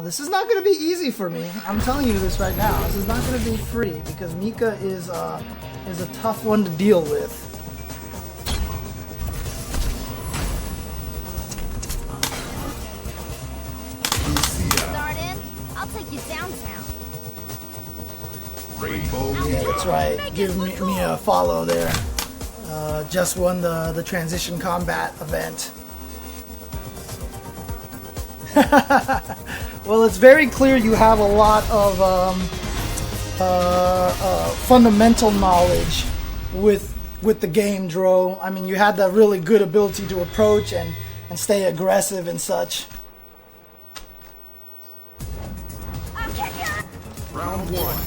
This is not going to be easy for me. I'm telling you this right now. This is not going to be free because Mika is a tough one to deal with. Start in. I'll take you downtown. Yeah, that's right. Give me a follow there. Just won the transition combat event. Well, it's very clear you have a lot of fundamental knowledge with the game, Dro. I mean, you had that really good ability to approach and stay aggressive and such. Round one.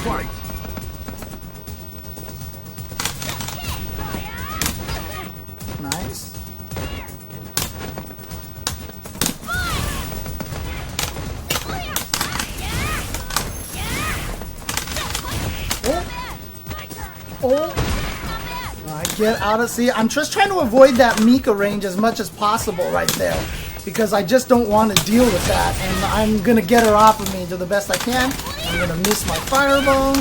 Fight. Nice. Oh. Get out of... See, I'm just trying to avoid that Mika range as much as possible right there. Because I just don't want to deal with that. And I'm going to get her off of me to the best I can. I'm going to miss my fireball.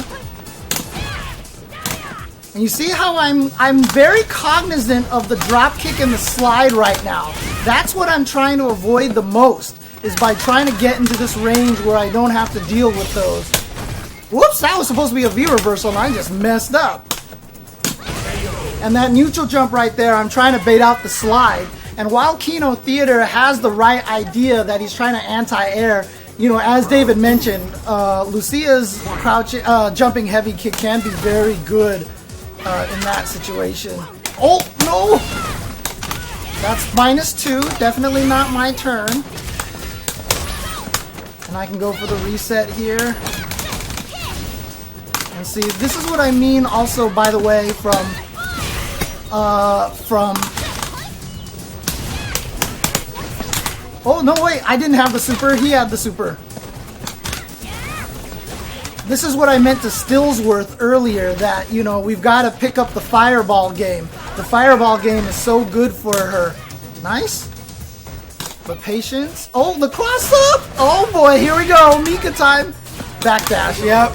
And you see how I'm very cognizant of the drop kick and the slide right now. That's what I'm trying to avoid the most. Is by trying to get into this range where I don't have to deal with those. Whoops, that was supposed to be a V reversal and I just messed up. And that neutral jump right there, I'm trying to bait out the slide. And while KinoTheatre has the right idea that he's trying to anti-air, you know, as David mentioned, Lucia's jumping heavy kick can be very good in that situation. Oh, no! That's -2, definitely not my turn. And I can go for the reset here. And see, this is what I mean also, by the way, from oh, no, wait, I didn't have the super, he had the super. This is what I meant to Stillsworth earlier, that, you know, we've got to pick up the fireball game. The fireball game is so good for her. Nice. But patience. Oh, the cross up! Oh boy, here we go, Mika time. Backdash, yep.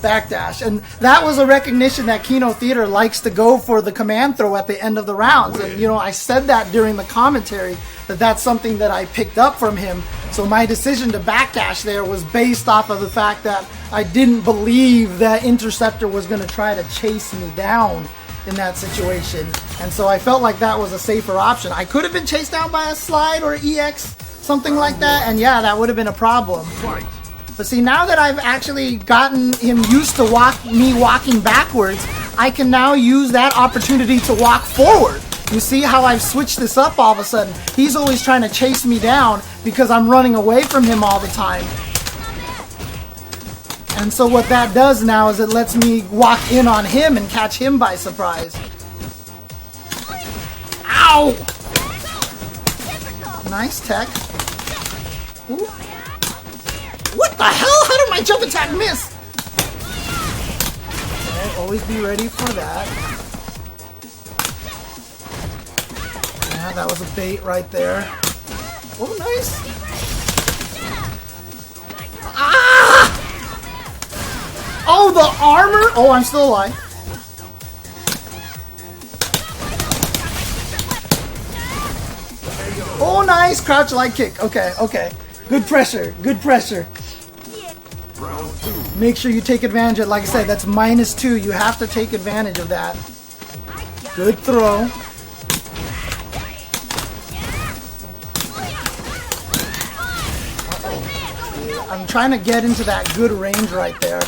Backdash, and that was a recognition that KinoTheatre likes to go for the command throw at the end of the rounds. And you know, I said that during the commentary that that's something that I picked up from him. So my decision to backdash there was based off of the fact that I didn't believe that Interceptor was going to try to chase me down in that situation, and so I felt like that was a safer option. I could have been chased down by a slide or EX, something like that, and yeah, that would have been a problem. But see, now that I've actually gotten him used to me walking backwards, I can now use that opportunity to walk forward. You see how I've switched this up all of a sudden? He's always trying to chase me down because I'm running away from him all the time. And so what that does now is it lets me walk in on him and catch him by surprise. Ow! Nice tech. Ooh. What the hell? How did my jump attack miss? Okay, always be ready for that. Yeah, that was a bait right there. Oh, nice. Ah! Oh, the armor? Oh, I'm still alive. Oh, nice. Crouch light kick. Okay, okay. Good pressure. Good pressure. Make sure you take advantage of it. Like I said, that's -2. You have to take advantage of that. Good throw. I'm trying to get into that good range right there.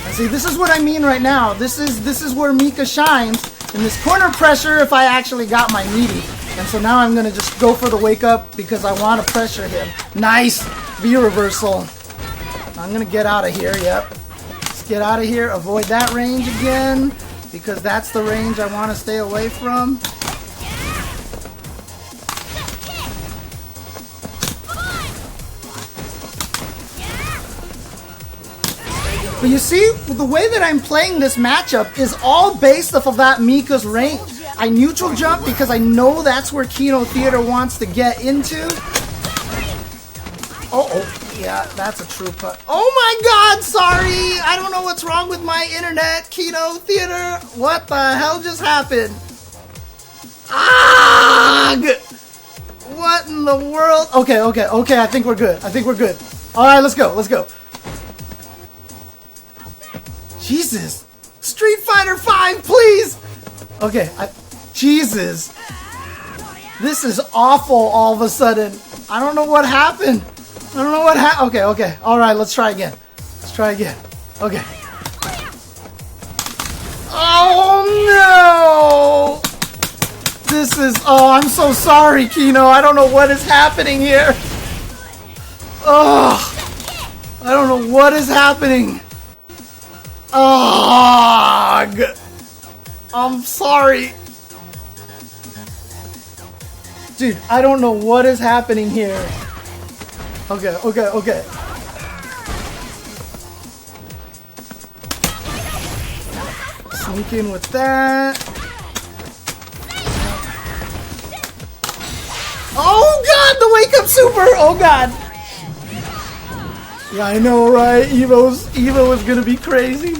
And see, this is what I mean right now. This is where Mika shines. In this corner pressure, if I actually got my meaty. And so now I'm going to just go for the wake up because I want to pressure him. Nice! V reversal. I'm going to get out of here, yep. Let's get out of here. Avoid that range again because that's the range I want to stay away from. But you see, the way that I'm playing this matchup is all based off of that Mika's range. I neutral jump because I know that's where KinoTheatre wants to get into. Oh, yeah, that's a true putt. Oh my god, sorry! I don't know what's wrong with my internet, KinoTheatre. What the hell just happened? Ah! What in the world? Okay, I think we're good. Alright, let's go. Jesus! Street Fighter 5, please! Okay, Jesus. This is awful all of a sudden. I don't know what happened. Okay. Alright, let's try again. Okay. Oh no! This is... Oh, I'm so sorry, Kino. I don't know what is happening here. Oh, I don't know what is happening. Oh, I'm sorry. Dude, I don't know what is happening here. Okay. Sneak in with that. Oh god, the wake up super! Oh god! Yeah, I know, right? Evo is gonna be crazy.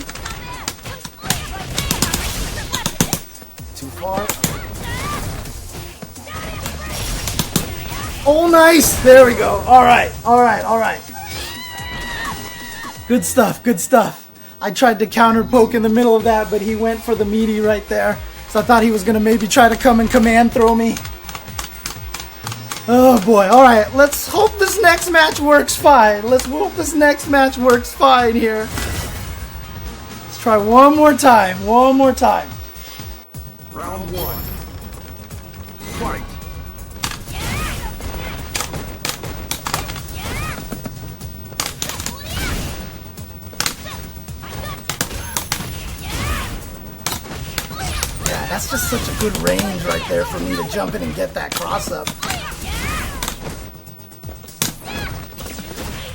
Too far. Oh, nice! There we go. Alright. Good stuff. I tried to counter poke in the middle of that, but he went for the meaty right there. So I thought he was gonna maybe try to come and command throw me. Oh boy, alright, let's hope this next match works fine. Here. Let's try one more time. Round 1. Fight. Yeah, that's just such a good range right there for me to jump in and get that cross up.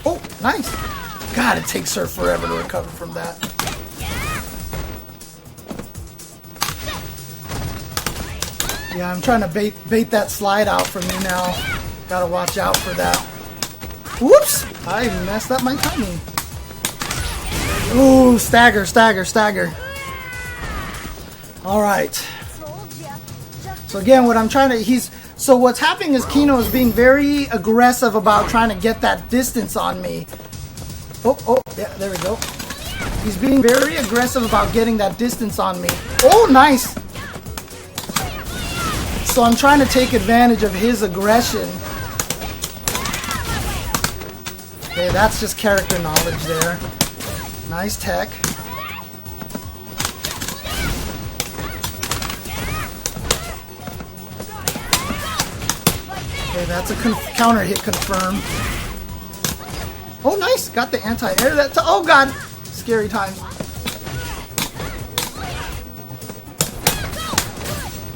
Oh, nice. God, it takes her forever to recover from that. Yeah, I'm trying to bait that slide out from you now. Gotta watch out for that. Whoops! I messed up my timing. Ooh, stagger. Alright. So again, what I'm trying to... So what's happening is Kino is being very aggressive about trying to get that distance on me. Oh, yeah, there we go. He's being very aggressive about getting that distance on me. Oh, nice! So I'm trying to take advantage of his aggression. Okay, that's just character knowledge there. Nice tech. Okay, that's a counter hit confirmed. Oh, nice! Got the anti-air. Oh, God! Scary times.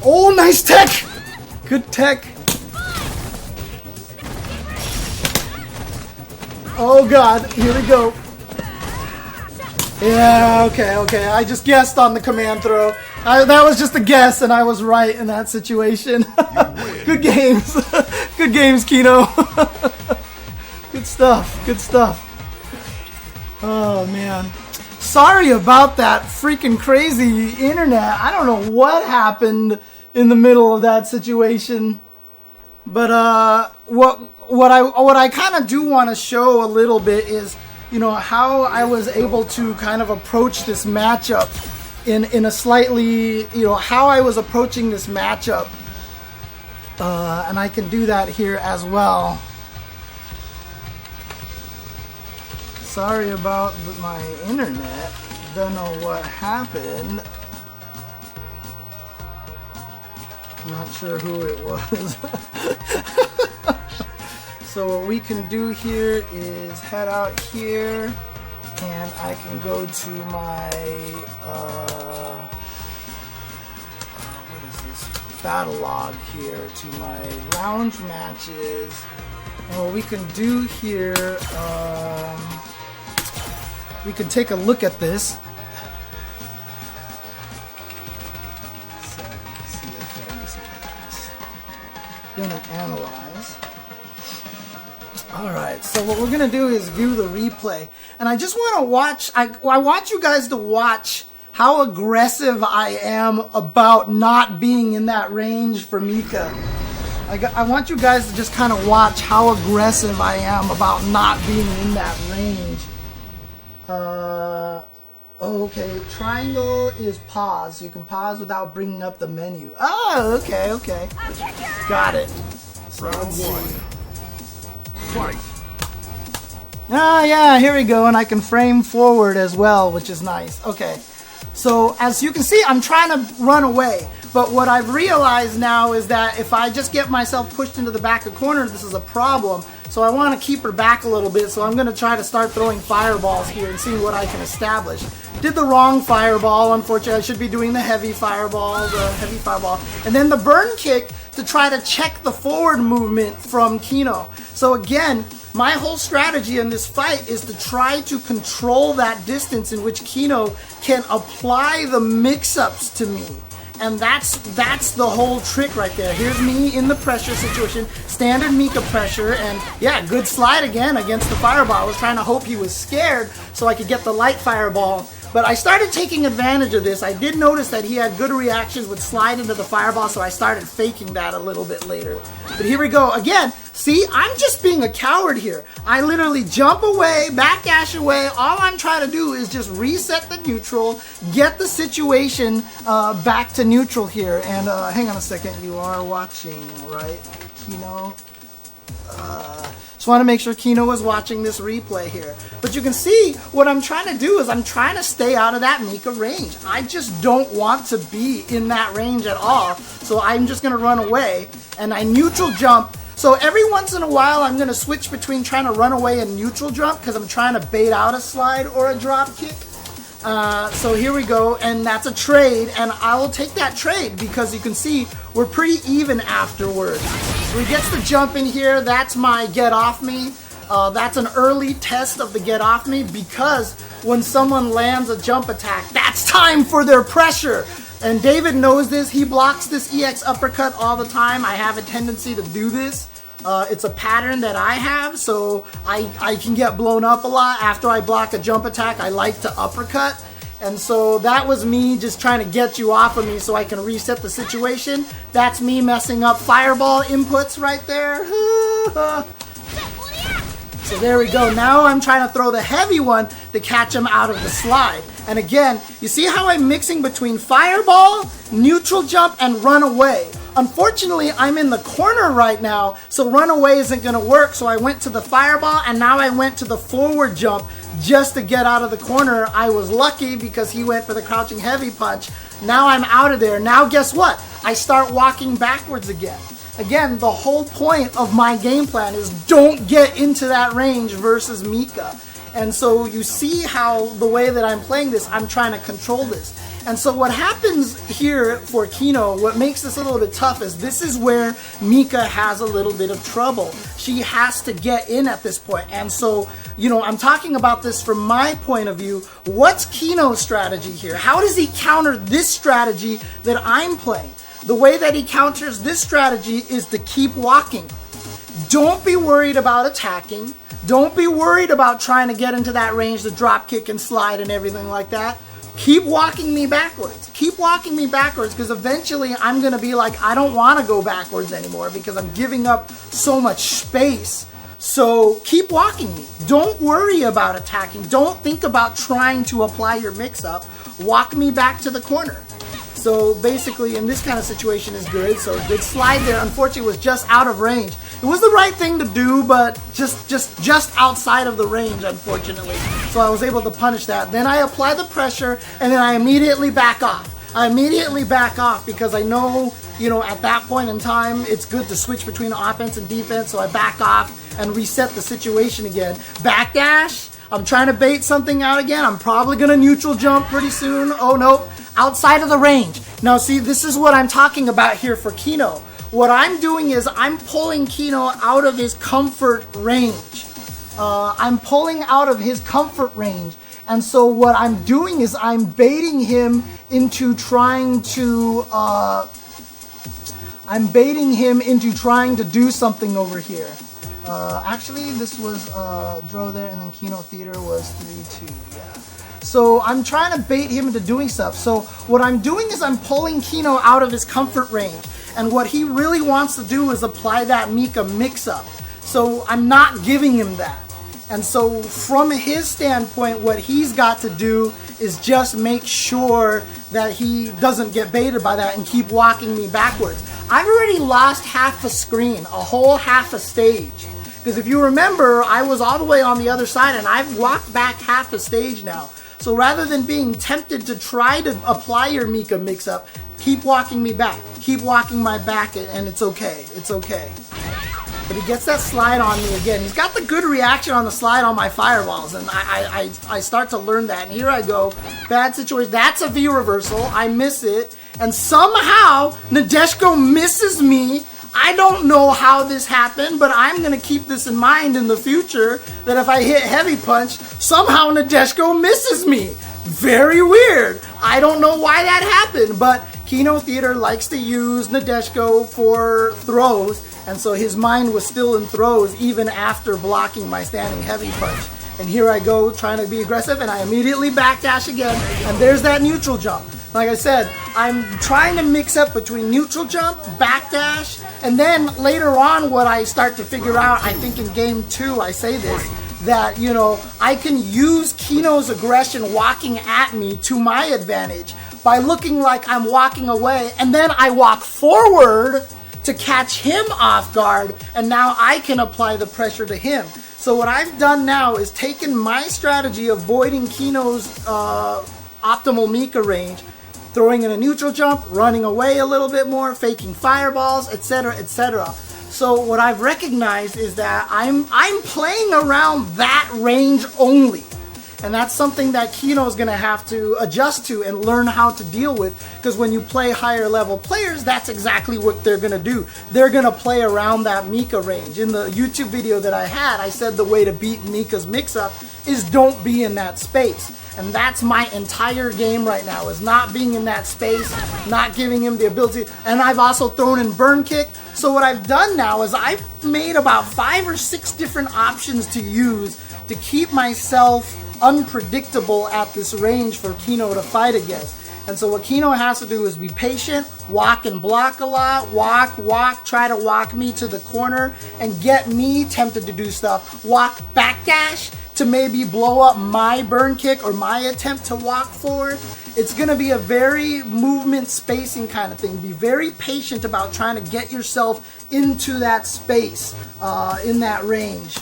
Oh, nice tech! Good tech. Oh, God. Here we go. Yeah, okay. I just guessed on the command throw. That was just a guess, and I was right in that situation. Good games. Good games, Kino. Good stuff. Oh, man. Sorry about that freaking crazy internet. I don't know what happened in the middle of that situation. But what I kind of do want to show a little bit is, how I was able to kind of approach this matchup in a slightly, how I was approaching this matchup. And I can do that here as well. Sorry about my internet. Don't know what happened. Not sure who it was. So what we can do here is head out here, and I can go to my what is this? Battle log here, to my lounge matches. And what we can do here, we can take a look at this. Gonna analyze. Alright, so what we're gonna do is view the replay. And I just wanna watch, I want you guys to watch how aggressive I am about not being in that range for Mika. I want you guys to just kind of watch how aggressive I am about not being in that range. Okay, triangle is pause. You can pause without bringing up the menu. Oh, okay. Got it. So Round let's see. 1. Fight. Ah, yeah, here we go, and I can frame forward as well, which is nice. Okay, so as you can see, I'm trying to run away, but what I've realized now is that if I just get myself pushed into the back of the corner, this is a problem. So I want to keep her back a little bit, so I'm going to try to start throwing fireballs here and see what I can establish. Did the wrong fireball, unfortunately. I should be doing the heavy fireball, and then the burn kick to try to check the forward movement from Kino. So again, my whole strategy in this fight is to try to control that distance in which Kino can apply the mix-ups to me. And that's the whole trick right there. Here's me in the pressure situation, standard Mika pressure, and yeah, good slide again against the fireball. I was trying to hope he was scared so I could get the light fireball. But I started taking advantage of this. I did notice that he had good reactions with slide into the fireball, so I started faking that a little bit later. But here we go. Again, see, I'm just being a coward here. I literally jump away, backdash away. All I'm trying to do is just reset the neutral, get the situation back to neutral here. And hang on a second. You are watching, right, Kino? Just want to make sure Kino was watching this replay here. But you can see what I'm trying to do is I'm trying to stay out of that Mika range. I just don't want to be in that range at all. So I'm just going to run away and I neutral jump. So every once in a while I'm going to switch between trying to run away and neutral jump because I'm trying to bait out a slide or a drop kick. So here we go, and that's a trade, and I will take that trade because you can see we're pretty even afterwards. So he gets the jump in here. That's my get off me. That's an early test of the get off me because when someone lands a jump attack, that's time for their pressure. And David knows this. He blocks this EX uppercut all the time. I have a tendency to do this. It's a pattern that I have, so I can get blown up a lot. After I block a jump attack, I like to uppercut. And so that was me just trying to get you off of me so I can reset the situation. That's me messing up fireball inputs right there. So there we go. Now I'm trying to throw the heavy one to catch him out of the slide. And again, you see how I'm mixing between fireball, neutral jump, and run away. Unfortunately, I'm in the corner right now, so run away isn't going to work. So I went to the fireball, and now I went to the forward jump just to get out of the corner. I was lucky because he went for the crouching heavy punch. Now I'm out of there. Now guess what? I start walking backwards again. Again, the whole point of my game plan is don't get into that range versus Mika. And so you see how the way that I'm playing this, I'm trying to control this. And so what happens here for Kino, what makes this a little bit tough is this is where Mika has a little bit of trouble. She has to get in at this point. And so, you know, I'm talking about this from my point of view. What's Kino's strategy here? How does he counter this strategy that I'm playing? The way that he counters this strategy is to keep walking. Don't be worried about attacking. Don't be worried about trying to get into that range, the drop kick and slide and everything like that. Keep walking me backwards. Keep walking me backwards because eventually I'm going to be like, I don't want to go backwards anymore because I'm giving up so much space. So keep walking me. Don't worry about attacking. Don't think about trying to apply your mix-up. Walk me back to the corner. So basically in this kind of situation is good. So good slide there. Unfortunately was just out of range. It was the right thing to do, but just outside of the range, unfortunately. So I was able to punish that. Then I apply the pressure, and then I immediately back off. I immediately back off because I know, you know, at that point in time, it's good to switch between offense and defense. So I back off and reset the situation again. Backdash. I'm trying to bait something out again. I'm probably going to neutral jump pretty soon. Oh, no. Outside of the range. Now, see, this is what I'm talking about here for Kino. What I'm doing is I'm pulling Kino out of his comfort range. I'm pulling out of his comfort range. And so what I'm doing is I'm baiting him into trying to do something over here. Actually, this was Dro there, and then KinoTheatre was 3-2. Yeah. So I'm trying to bait him into doing stuff. So what I'm doing is I'm pulling Kino out of his comfort range. And what he really wants to do is apply that Mika mix-up. So I'm not giving him that. And so from his standpoint, what he's got to do is just make sure that he doesn't get baited by that and keep walking me backwards. I've already lost half a screen, a whole half a stage. Because if you remember, I was all the way on the other side and I've walked back half a stage now. So rather than being tempted to try to apply your Mika mix-up, keep walking me back. Keep walking my back and it's okay. It's okay. But he gets that slide on me again. He's got the good reaction on the slide on my fireballs, and I start to learn that. And here I go. Bad situation. That's a V reversal. I miss it. And somehow, Nadeshiko misses me. I don't know how this happened, but I'm going to keep this in mind in the future, that if I hit heavy punch, somehow Nadeshiko misses me. Very weird. I don't know why that happened, but KinoTheatre likes to use Nadeshiko for throws, and so his mind was still in throws even after blocking my standing heavy punch. And here I go trying to be aggressive, and I immediately backdash again, and there's that neutral jump. Like I said, I'm trying to mix up between neutral jump, backdash, and then later on what I start to figure out, I think in game 2 I say this, that, you know, I can use Kino's aggression walking at me to my advantage by looking like I'm walking away, and then I walk forward to catch him off guard, and now I can apply the pressure to him. So what I've done now is taken my strategy, avoiding Kino's optimal Mika range, throwing in a neutral jump, running away a little bit more, faking fireballs, etc., etc. So what I've recognized is that I'm playing around that range only. And that's something that Kino is going to have to adjust to and learn how to deal with, because when you play higher level players, that's exactly what they're going to do. They're going to play around that Mika range. In the YouTube video that I had, I said the way to beat Mika's mix-up is don't be in that space. And that's my entire game right now, is not being in that space, not giving him the ability. And I've also thrown in burn kick. So what I've done now is I've made about 5 or 6 different options to use to keep myself unpredictable at this range for Kino to fight against. And so what Kino has to do is be patient, walk and block a lot, walk, try to walk me to the corner and get me tempted to do stuff. Walk backdash to maybe blow up my burn kick or my attempt to walk forward. It's going to be a very movement spacing kind of thing. Be very patient about trying to get yourself into that space, in that range.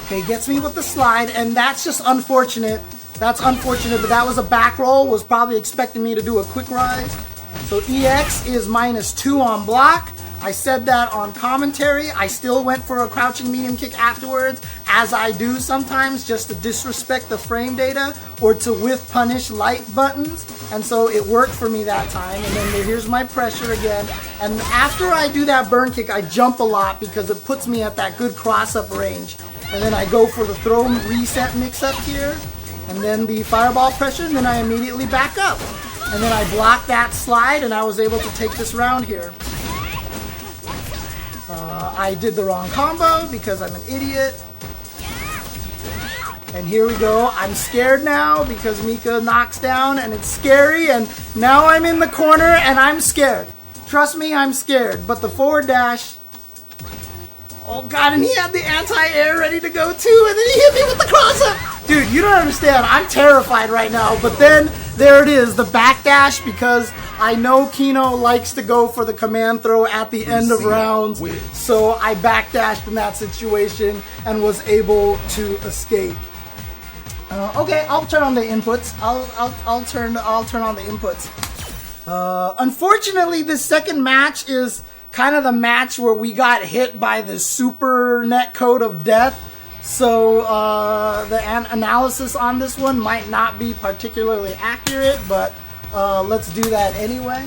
Okay, gets me with the slide, and that's just unfortunate. That's unfortunate, but that was a back roll. Was probably expecting me to do a quick rise. So EX is -2 on block. I said that on commentary. I still went for a crouching medium kick afterwards, as I do sometimes, just to disrespect the frame data or to whiff punish light buttons. And so it worked for me that time. And then here's my pressure again. And after I do that burn kick, I jump a lot because it puts me at that good cross-up range. And then I go for the throw reset mix-up here, and then the fireball pressure, and then I immediately back up. And then I block that slide, and I was able to take this round here. I did the wrong combo because I'm an idiot. And here we go. I'm scared now because Mika knocks down, and it's scary, and now I'm in the corner, and I'm scared. Trust me, I'm scared. But the forward dash... Oh god, and he had the anti-air ready to go too, and then he hit me with the cross-up! Dude, you don't understand, I'm terrified right now, but then, there it is, the backdash, because I know Kino likes to go for the command throw at the end of rounds, so I backdashed in that situation and was able to escape. Okay, I'll turn on the inputs. I'll turn on the inputs. Unfortunately, this second match is kind of the match where we got hit by the super netcode of death. So the analysis on this one might not be particularly accurate, but let's do that anyway.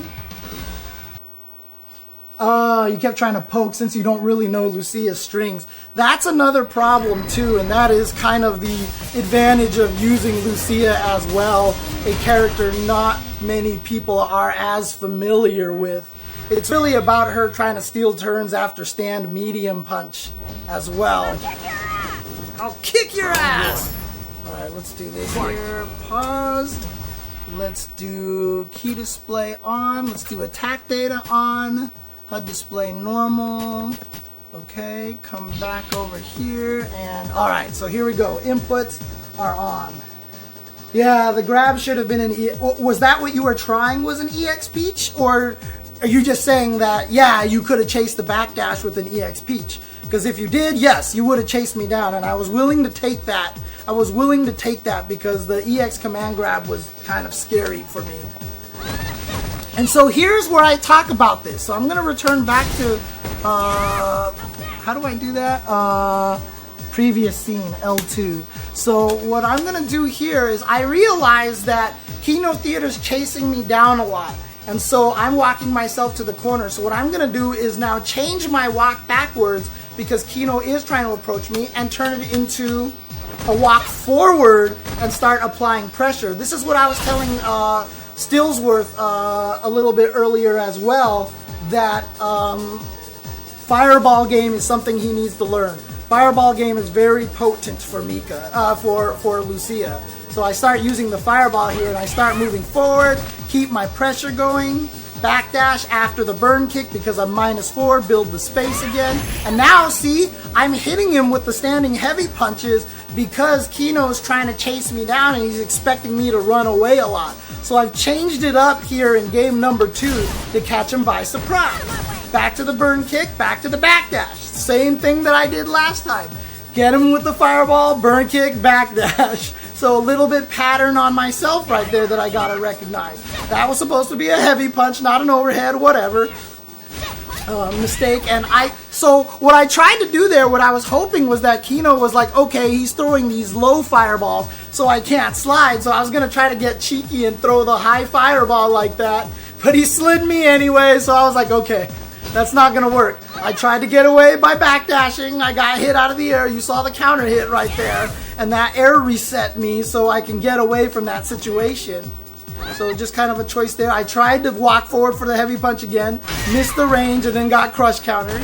You kept trying to poke since you don't really know Lucia's strings. That's another problem too, and that is kind of the advantage of using Lucia as well, a character not many people are as familiar with. it's really about her trying to steal turns after stand medium punch as well. I'll kick your ass! Alright, let's do this here. Paused. Let's do key display on. Let's do attack data on. HUD display normal. Okay, come back over here and alright, so here we go. Inputs are on. Yeah, the grab should have been an was that what you were trying, was an EX Peach? Or are you just saying that, yeah, you could have chased the backdash with an EX Peach? Because if you did, yes, you would have chased me down, and I was willing to take that. I was willing to take that because the EX command grab was kind of scary for me. And so here's where I talk about this. So I'm going to return back to, how do I do that? Previous scene, L2. So what I'm going to do here is I realize that KinoTheatre's chasing me down a lot. And so I'm walking myself to the corner. So what I'm going to do is now change my walk backwards because Kino is trying to approach me and turn it into a walk forward and start applying pressure. This is what I was telling Stillsworth a little bit earlier as well, that Fireball game is something he needs to learn. Fireball game is very potent for Mika, for Lucia. So I start using the Fireball here and I start moving forward, keep my pressure going, backdash after the burn kick because I'm -4, build the space again. And now, see, I'm hitting him with the standing heavy punches because Kino's trying to chase me down and he's expecting me to run away a lot. So I've changed it up here in game number 2 to catch him by surprise. Back to the burn kick, back to the backdash. Same thing that I did last time. Get him with the Fireball, burn kick, backdash. So a little bit pattern on myself right there that I gotta recognize. That was supposed to be a heavy punch, not an overhead, whatever. Mistake. And so what I tried to do there, what I was hoping was that Kino was like, okay, he's throwing these low fireballs, so I can't slide. So I was gonna try to get cheeky and throw the high fireball like that, but he slid me anyway, so I was like, okay, that's not gonna work. I tried to get away by backdashing. I got hit out of the air. You saw the counter hit right there. And that air reset me so I can get away from that situation. So just kind of a choice there. I tried to walk forward for the heavy punch again. Missed the range and then got crush countered.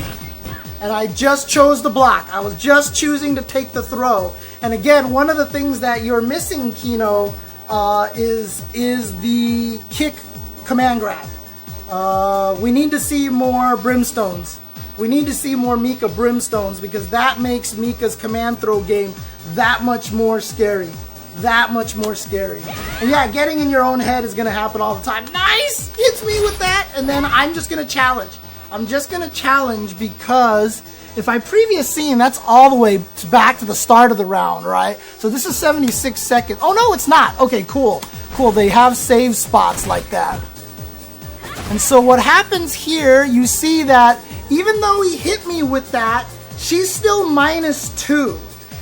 And I just chose the block. I was just choosing to take the throw. And again, one of the things that you're missing, Kino, is the kick command grab. We need to see more brimstones. We need to see more Mika brimstones because that makes Mika's command throw game that much more scary. That much more scary. And yeah, getting in your own head is going to happen all the time. Nice! Hits me with that. And then I'm just going to challenge. I'm just going to challenge because if I previous scene, that's all the way back to the start of the round, right? So this is 76 seconds. Oh, no, it's not. Okay, cool. Cool. They have save spots like that. And so what happens here, you see that even though he hit me with that, she's still -2.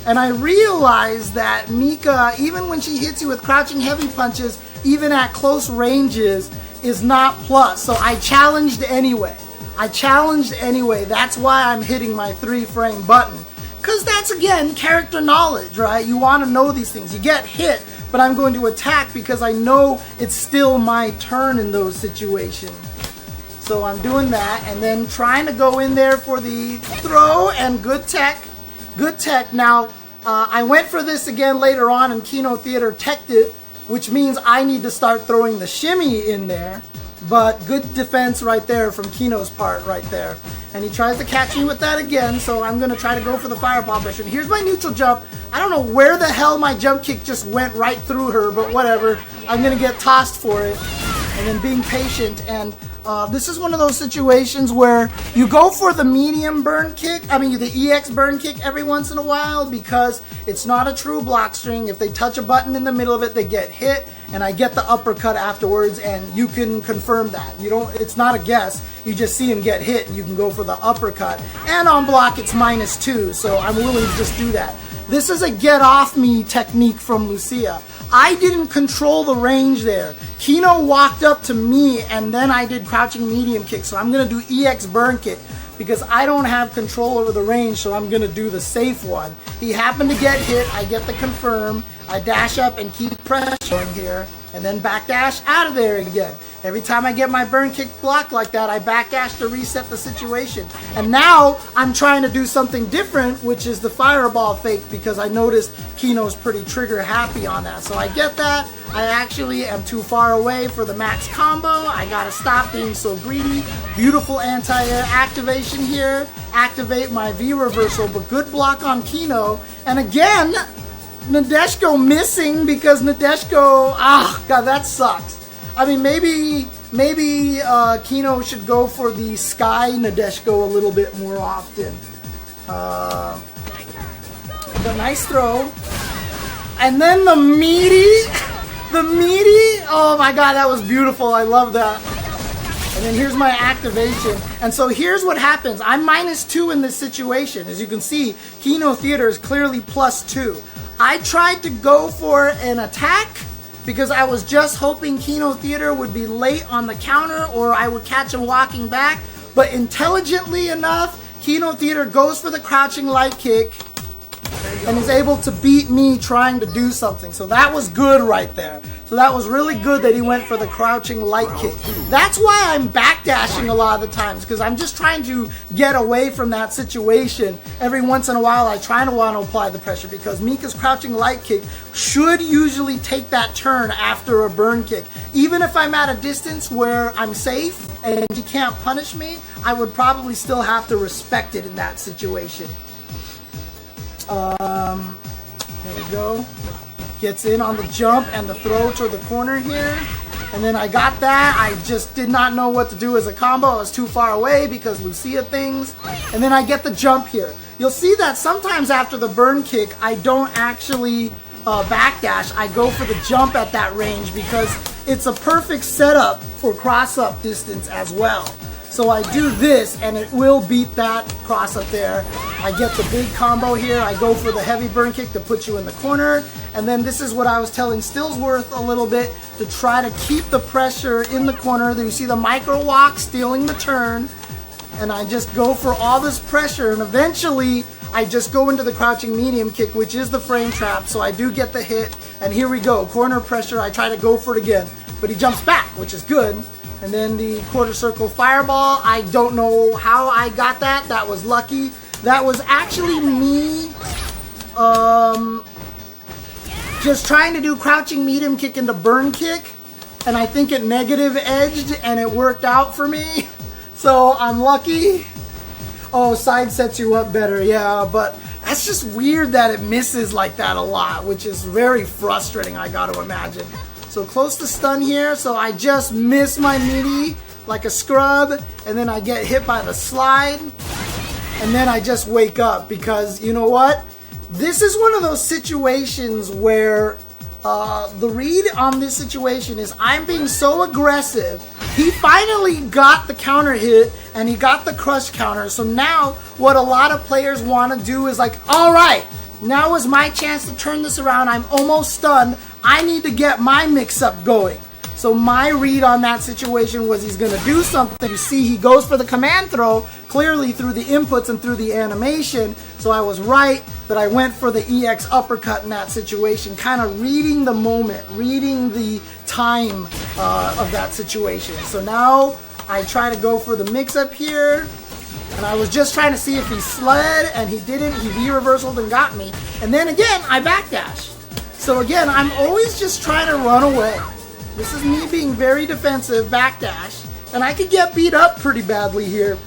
And I realize that Mika, even when she hits you with crouching heavy punches, even at close ranges, is not plus. So I challenged anyway. That's why I'm hitting my 3-frame button. Because that's, again, character knowledge, right? You want to know these things. You get hit, but I'm going to attack because I know it's still my turn in those situations. So I'm doing that and then trying to go in there for the throw and good tech. Good tech. Now, I went for this again later on and KinoTheatre teched it, which means I need to start throwing the shimmy in there. But good defense right there from Kino's part right there. And he tries to catch me with that again, so I'm going to try to go for the fireball mission. Here's my neutral jump. I don't know where the hell my jump kick just went right through her, but whatever. I'm going to get tossed for it. And then being patient, and this is one of those situations where you go for the medium burn kick, the EX burn kick every once in a while because it's not a true block string. If they touch a button in the middle of it, they get hit, and I get the uppercut afterwards, and you can confirm that. It's not a guess. You just see him get hit, and you can go for the uppercut. And on block, it's -2, so I'm willing to just do that. This is a get off me technique from Lucia. I didn't control the range there. Kino walked up to me and then I did crouching medium kick. So I'm going to do EX burn kick because I don't have control over the range, so I'm going to do the safe one. He happened to get hit. I get the confirm. I dash up and keep pressuring here. and then backdash out of there again. Every time I get my burn kick blocked like that, I backdash to reset the situation. And now I'm trying to do something different, which is the fireball fake, because I noticed Kino's pretty trigger happy on that. So I get that. I actually am too far away for the max combo. I gotta stop being so greedy. Beautiful anti-air activation here. Activate my V reversal, but good block on Kino. And again, Nadeshiko missing because Nadeshiko, God, that sucks. I mean, maybe Kino should go for the Sky Nadeshiko a little bit more often. But nice throw. And then the meaty, oh my god, that was beautiful. I love that. And then here's my activation. And so here's what happens. I'm -2 in this situation. As you can see, KinoTheatre is clearly +2. I tried to go for an attack because I was just hoping KinoTheatre would be late on the counter or I would catch him walking back. But intelligently enough, KinoTheatre goes for the crouching light kick and is able to beat me trying to do something. So that was good right there. So that was really good that he went for the crouching light kick. That's why I'm backdashing a lot of the times, because I'm just trying to get away from that situation. Every once in a while I try to want to apply the pressure, because Mika's crouching light kick should usually take that turn after a burn kick. Even if I'm at a distance where I'm safe and he can't punish me, I would probably still have to respect it in that situation. There we go. Gets in on the jump and the throw to the corner here. And then I got that. I just did not know what to do as a combo. I was too far away because Lucia things. And then I get the jump here. You'll see that sometimes after the burn kick, I don't actually backdash. I go for the jump at that range because it's a perfect setup for cross-up distance as well. So I do this and it will beat that cross up there. I get the big combo here. I go for the heavy burn kick to put you in the corner. And then this is what I was telling Stillsworth a little bit, to try to keep the pressure in the corner. There you see the micro walk stealing the turn. And I just go for all this pressure, and eventually I just go into the crouching medium kick, which is the frame trap. So I do get the hit, and here we go. Corner pressure, I try to go for it again. But he jumps back, which is good. And then the quarter circle fireball, I don't know how I got that. That was lucky. That was actually me just trying to do crouching medium kick into burn kick. And I think it negative edged and it worked out for me. So I'm lucky. Oh, side sets you up better, yeah. But that's just weird that it misses like that a lot, which is very frustrating, I got to imagine. So close to stun here, so I just miss my meaty like a scrub, and then I get hit by the slide, and then I just wake up because, you know what? This is one of those situations where the read on this situation is I'm being so aggressive. He finally got the counter hit, and he got the crush counter, so now what a lot of players want to do is like, all right, now is my chance to turn this around. I'm almost stunned. I need to get my mix-up going. So my read on that situation was he's going to do something. You see, he goes for the command throw, clearly through the inputs and through the animation. So I was right that I went for the EX uppercut in that situation, kind of reading the moment, reading the time of that situation. So now I try to go for the mix-up here. And I was just trying to see if he sled, and he didn't. He V-reversaled and got me. And then again, I backdash. So again, I'm always just trying to run away. This is me being very defensive, backdash. And I could get beat up pretty badly here.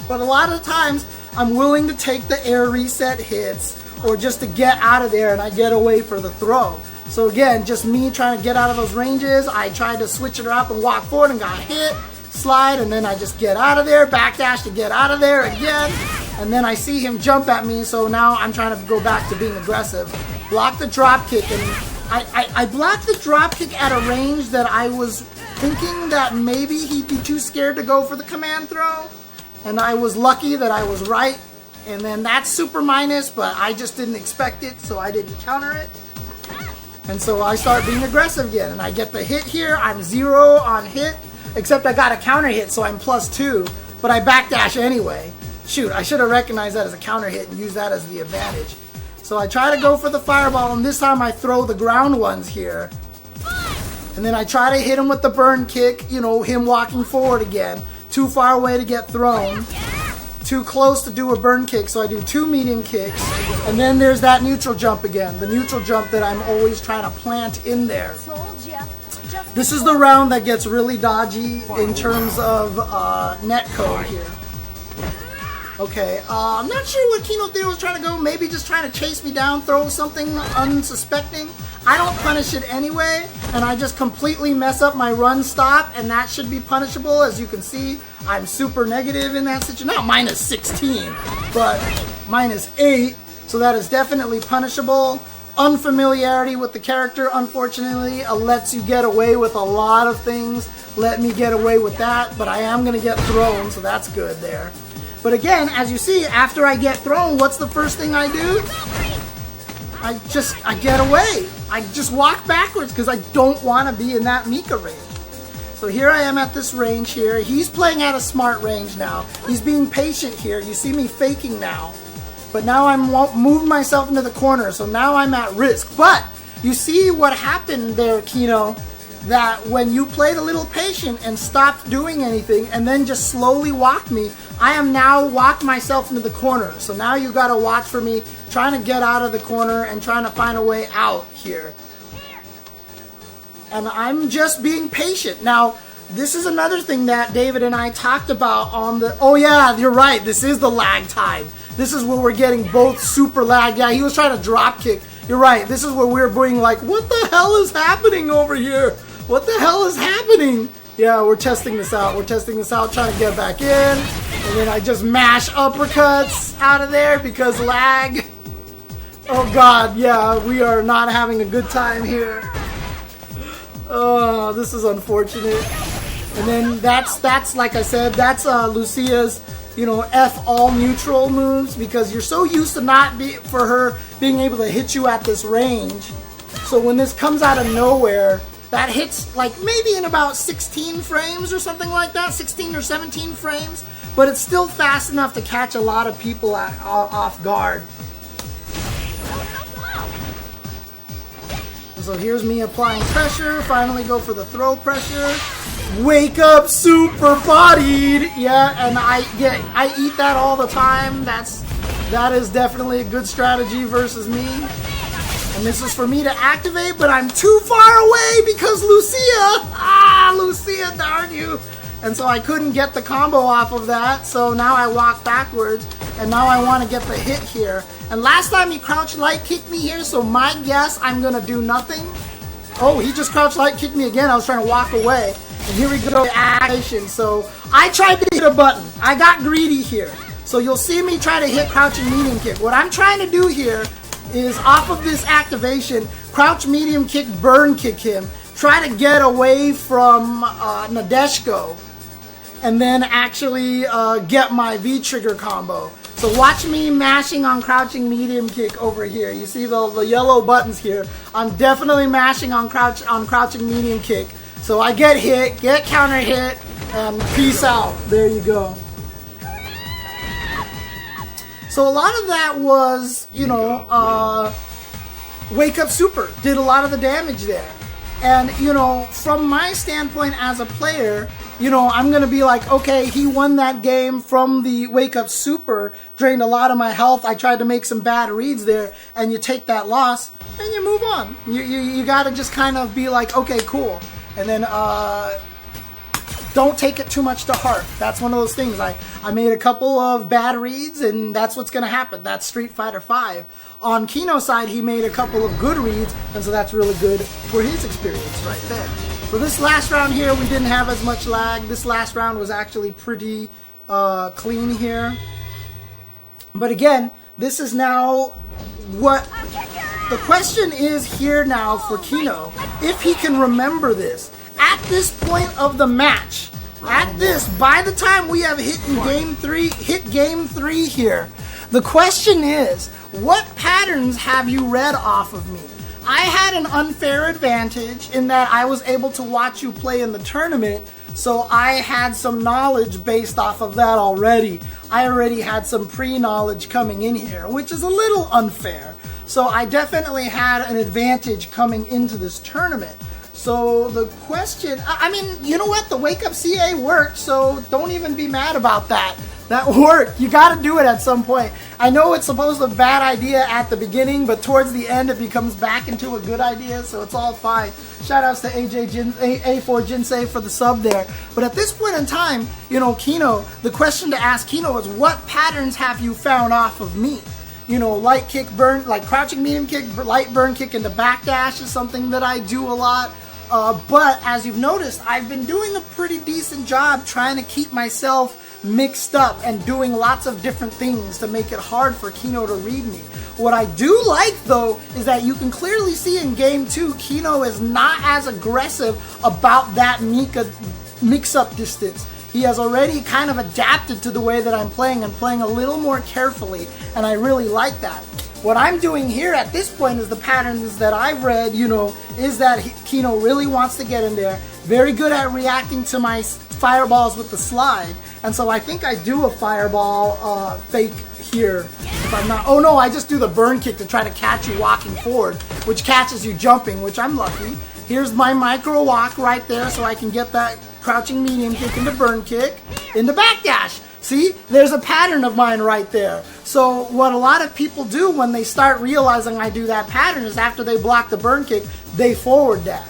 But a lot of times, I'm willing to take the air reset hits, or just to get out of there, and I get away for the throw. So again, just me trying to get out of those ranges. I tried to switch it up and walk forward and got hit. Slide, and then I just get out of there, backdash to get out of there again, and then I see him jump at me, so now I'm trying to go back to being aggressive. Block the drop kick, and I blocked the drop kick at a range that I was thinking that maybe he'd be too scared to go for the command throw, and I was lucky that I was right. And then that's super minus, but I just didn't expect it, so I didn't counter it. And so I start being aggressive again, and I get the hit here. I'm 0 on hit. Except I got a counter hit, so I'm +2, but I backdash anyway. Shoot, I should have recognized that as a counter hit and used that as the advantage. So I try to go for the fireball, and this time I throw the ground ones here. And then I try to hit him with the burn kick, you know, him walking forward again. Too far away to get thrown. Too close to do a burn kick, so I do 2 medium kicks. And then there's that neutral jump again. The neutral jump that I'm always trying to plant in there. This is the round that gets really dodgy in terms of netcode here. Okay, I'm not sure what KinoTheatre was trying to go. Maybe just trying to chase me down, throw something unsuspecting. I don't punish it anyway, and I just completely mess up my run stop, and that should be punishable. As you can see, I'm super negative in that situation. Not minus 16, but minus 8, so that is definitely punishable. Unfamiliarity with the character, unfortunately, lets you get away with a lot of things. Let me get away with that, but I am going to get thrown, so that's good there. But again, as you see, after I get thrown, what's the first thing I do? I get away. I just walk backwards because I don't want to be in that Mika range. So here I am at this range here. He's playing at a smart range now. He's being patient here. You see me faking now. But now I'm moving myself into the corner, so now I'm at risk. But you see what happened there, Kino? That when you played a little patient and stopped doing anything and then just slowly walked me, I am now walked myself into the corner. So now you got to watch for me trying to get out of the corner and trying to find a way out here. And I'm just being patient. Now, this is another thing that David and I talked about on the... Oh yeah, you're right. This is the lag time. This is where we're getting both super lag. Yeah, he was trying to drop kick. You're right. This is where we're being like, what the hell is happening over here? What the hell is happening? Yeah, we're testing this out. We're testing this out, trying to get back in. And then I just mash uppercuts out of there because lag. Oh God, yeah, we are not having a good time here. Oh, this is unfortunate. And then that's like I said, that's Lucia's, you know, F all neutral moves, because you're so used to for her being able to hit you at this range. So when this comes out of nowhere, that hits like maybe in about 16 frames or something like that, 16 or 17 frames, but it's still fast enough to catch a lot of people off guard. So here's me applying pressure, finally go for the throw pressure. Wake up super bodied! Yeah, and I eat that all the time. That is definitely a good strategy versus me. And this is for me to activate, but I'm too far away because Lucia! Lucia, darn you! And so I couldn't get the combo off of that, so now I walk backwards, and now I want to get the hit here. And last time he crouch light kicked me here, so my guess, I'm gonna do nothing. Oh, he just crouch light kicked me again. I was trying to walk away. And here we go, action. So I tried to hit a button. I got greedy here. So you'll see me try to hit crouching medium kick. What I'm trying to do here is off of this activation, crouch medium kick, burn kick him, try to get away from Nadeshko, and then actually get my V-trigger combo. So watch me mashing on crouching medium kick over here. You see the yellow buttons here. I'm definitely mashing on crouching medium kick. So I get hit, get counter hit, and peace out. There you go. So a lot of that was, you know, Wake Up Super did a lot of the damage there. And, you know, from my standpoint as a player, you know, I'm going to be like, okay, he won that game from the Wake Up Super, drained a lot of my health. I tried to make some bad reads there, and you take that loss, and you move on. You got to just kind of be like, okay, cool. And then don't take it too much to heart. That's one of those things. I made a couple of bad reads, and that's what's going to happen. That's Street Fighter V. On Kino's side, he made a couple of good reads, and so that's really good for his experience right there. So this last round here, we didn't have as much lag. This last round was actually pretty clean here. But again, this is now what... The question is here now for Kino, if he can remember this. At this point of the match, by the time we have hit game three here, the question is, what patterns have you read off of me? I had an unfair advantage in that I was able to watch you play in the tournament, so I had some knowledge based off of that already. I already had some pre-knowledge coming in here, which is a little unfair. So I definitely had an advantage coming into this tournament. So the question, I mean, you know what? The wake up CA worked, so don't even be mad about that. That worked. You got to do it at some point. I know it's supposed to be a bad idea at the beginning, but towards the end it becomes back into a good idea, so it's all fine. Shout outs to A4 Jinsei for the sub there. But at this point in time, you know, Kino, the question to ask Kino is, what patterns have you found off of me? You know, light kick, burn, like crouching medium kick, light burn kick into backdash is something that I do a lot. But as you've noticed, I've been doing a pretty decent job trying to keep myself mixed up and doing lots of different things to make it hard for Kino to read me. What I do like, though, is that you can clearly see in Game 2, Kino is not as aggressive about that Mika mix-up distance. He has already kind of adapted to the way that I'm playing and playing a little more carefully, and I really like that. What I'm doing here at this point is the patterns that I've read, you know, is that Kino really wants to get in there, very good at reacting to my fireballs with the slide, and so I think I do a fireball fake here. If I'm not, oh no, I just do the burn kick to try to catch you walking forward, which catches you jumping, which I'm lucky. Here's my micro walk right there, so I can get that crouching medium kick into burn kick, into backdash. See, there's a pattern of mine right there. So what a lot of people do when they start realizing I do that pattern is after they block the burn kick, they forward dash.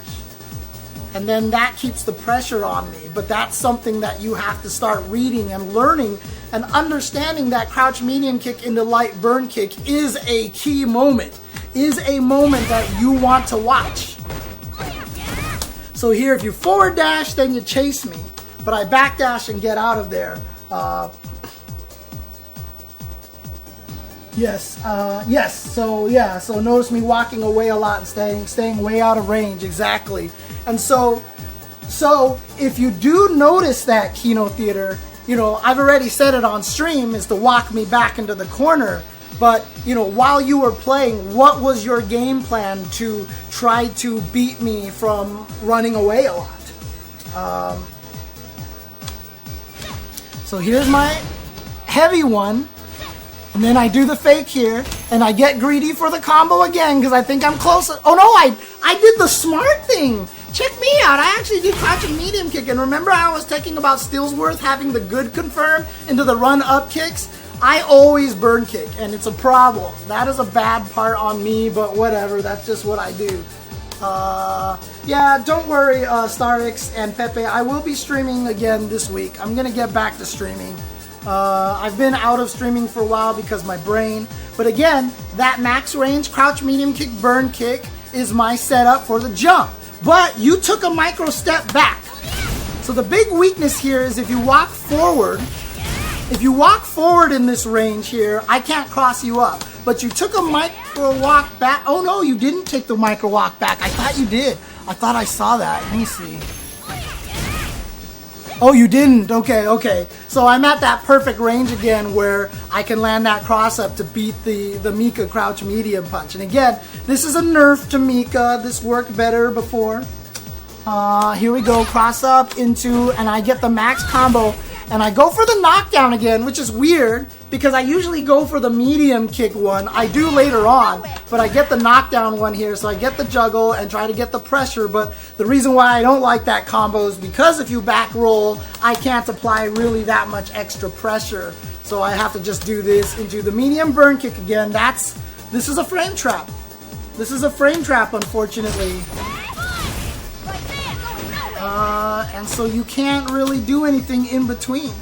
And then that keeps the pressure on me. But that's something that you have to start reading and learning and understanding that crouch medium kick into light burn kick is a key moment, is a moment that you want to watch. So here, if you forward dash, then you chase me. But I backdash and get out of there. Yes. So notice me walking away a lot and staying way out of range. Exactly. And so if you do notice that KinoTheatre, you know, I've already said it on stream, is to walk me back into the corner. But, you know, while you were playing, what was your game plan to try to beat me from running away a lot? So here's my heavy one, and then I do the fake here, and I get greedy for the combo again because I think I'm close. Oh no, I did the smart thing. Check me out. I actually do crouching medium kick, and remember I was talking about Stillsworth having the good confirm into the run up kicks? I always burn kick, and it's a problem. That is a bad part on me, but whatever. That's just what I do. Yeah, don't worry, Starix and Pepe. I will be streaming again this week. I'm gonna get back to streaming. I've been out of streaming for a while because my brain. But again, that max range crouch medium kick burn kick is my setup for the jump. But you took a micro step back. So the big weakness here is if you walk forward, in this range here, I can't cross you up. But you took a micro walk back. Oh no, you didn't take the micro walk back. I thought you did. I thought I saw that. Let me see. Oh, you didn't. Okay. So I'm at that perfect range again where I can land that cross up to beat the Mika crouch medium punch. And again, this is a nerf to Mika. This worked better before. Here we go. Cross up into, and I get the max combo. And I go for the knockdown again, which is weird because I usually go for the medium kick one. I do later on, but I get the knockdown one here, so I get the juggle and try to get the pressure. But the reason why I don't like that combo is because if you back roll, I can't apply really that much extra pressure. So I have to just do this into the medium burn kick again. This is a frame trap. This is a frame trap, unfortunately. And so you can't really do anything in between.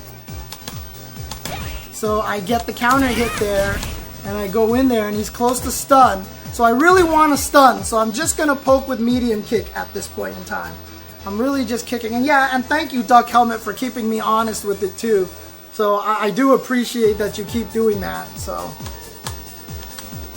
So I get the counter hit there, and I go in there, and he's close to stun. So I really want to stun, so I'm just going to poke with medium kick at this point in time. I'm really just kicking. And yeah, and thank you, Duck Helmet, for keeping me honest with it too. So I do appreciate that you keep doing that. So,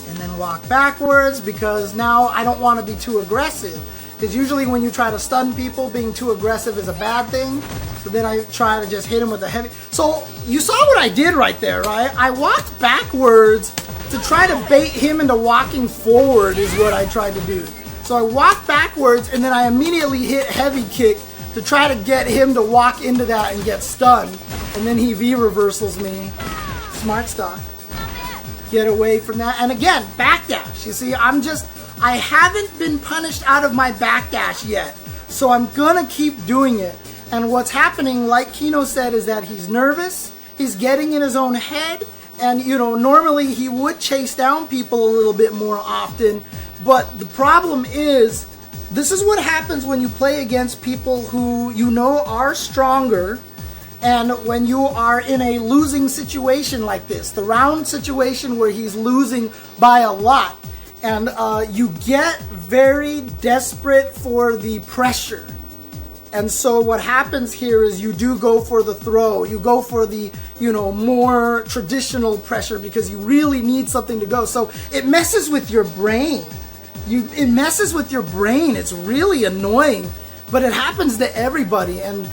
and then walk backwards because now I don't want to be too aggressive. Because usually when you try to stun people, being too aggressive is a bad thing. So then I try to just hit him with a heavy. So you saw what I did right there, right? I walked backwards to try to bait him into walking forward is what I tried to do. So I walked backwards and then I immediately hit heavy kick to try to get him to walk into that and get stunned. And then he V-reversals me. Smart stuff. Get away from that. And again, backdash. You see, I haven't been punished out of my backdash yet, so I'm gonna keep doing it. And what's happening, like Kino said, is that he's nervous, he's getting in his own head, and normally he would chase down people a little bit more often, but the problem is, this is what happens when you play against people who are stronger. And when you are in a losing situation like this, the round situation where he's losing by a lot, and you get very desperate for the pressure. And so what happens here is you do go for the throw. You go for the, more traditional pressure because you really need something to go. So it messes with your brain. It messes with your brain. It's really annoying, but it happens to everybody. And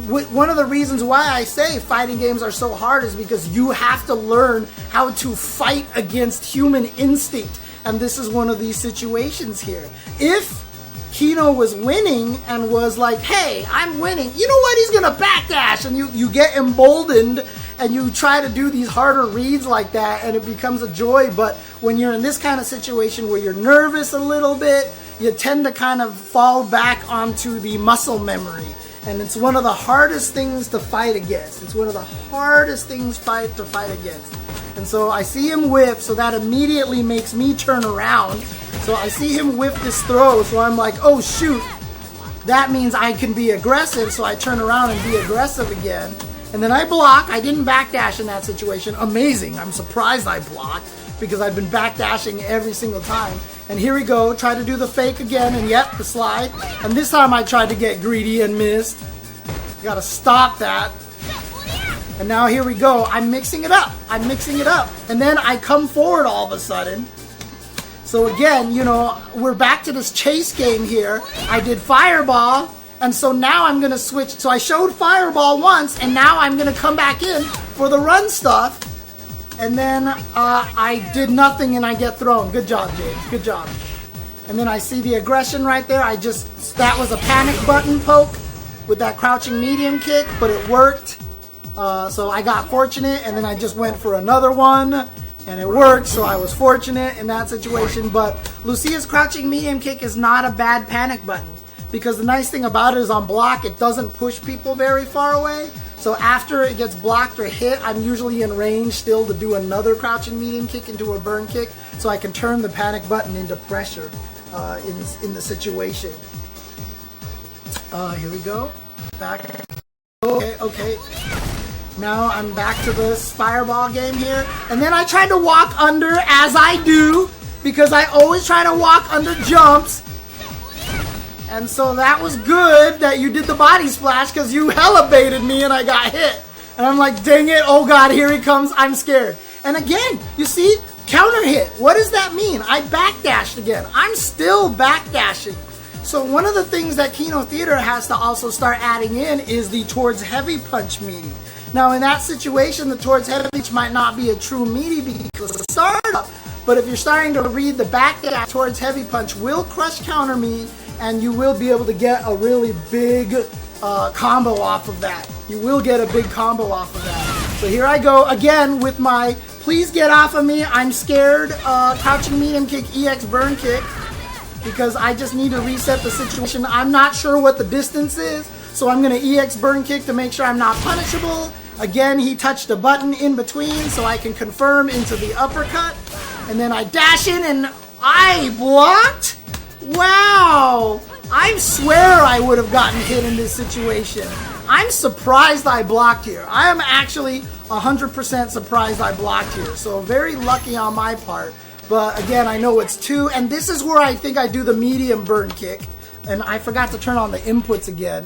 one of the reasons why I say fighting games are so hard is because you have to learn how to fight against human instinct. And this is one of these situations here. If Kino was winning and was like, hey, I'm winning, you know what, he's gonna backdash, and you get emboldened and you try to do these harder reads like that, and it becomes a joy. But when you're in this kind of situation where you're nervous a little bit, you tend to kind of fall back onto the muscle memory. And it's one of the hardest things to fight against. It's one of the hardest things to fight against. And so I see him whiff, so that immediately makes me turn around. So I see him whiff this throw, so I'm like, oh shoot, that means I can be aggressive. So I turn around and be aggressive again. And then I block. I didn't backdash in that situation. Amazing. I'm surprised I blocked because I've been backdashing every single time. And here we go, try to do the fake again, and yep, the slide. And this time I tried to get greedy and missed. Gotta stop that. And now here we go, I'm mixing it up. And then I come forward all of a sudden. So again, we're back to this chase game here. I did fireball, and so now I'm gonna switch. So I showed fireball once, and now I'm gonna come back in for the run stuff. And then I did nothing and I get thrown. Good job, James. Good job. And then I see the aggression right there. That was a panic button poke with that crouching medium kick, but it worked. So I got fortunate, and then I just went for another one, and it worked. So I was fortunate in that situation. But Lucia's crouching medium kick is not a bad panic button, because the nice thing about it is on block, it doesn't push people very far away. So after it gets blocked or hit, I'm usually in range still to do another crouching medium kick into a burn kick, so I can turn the panic button into pressure in the situation. Here we go. Back. Okay. Now I'm back to this fireball game here. And then I tried to walk under, as I do, because I always try to walk under jumps. And so that was good that you did the body splash, because you hella baited me and I got hit. And I'm like, dang it, oh god, here he comes, I'm scared. And again, you see, counter hit. What does that mean? I backdashed again. I'm still backdashing. So one of the things that KinoTheatre has to also start adding in is the towards heavy punch meaty. Now in that situation, the towards heavy punch might not be a true meaty because it's a startup, but if you're starting to read the backdash, towards heavy punch will crush counter me, and you will be able to get a really big combo off of that. You will get a big combo off of that. So here I go again with my please get off of me, I'm scared, crouching medium kick, EX burn kick, because I just need to reset the situation. I'm not sure what the distance is, so I'm going to EX burn kick to make sure I'm not punishable. Again, he touched a button in between, so I can confirm into the uppercut. And then I dash in, and I blocked? Wow! I swear I would have gotten hit in this situation. I'm surprised I blocked here. I am actually 100% surprised I blocked here. So very lucky on my part. But again, I know it's 2. And this is where I think I do the medium burn kick. And I forgot to turn on the inputs again.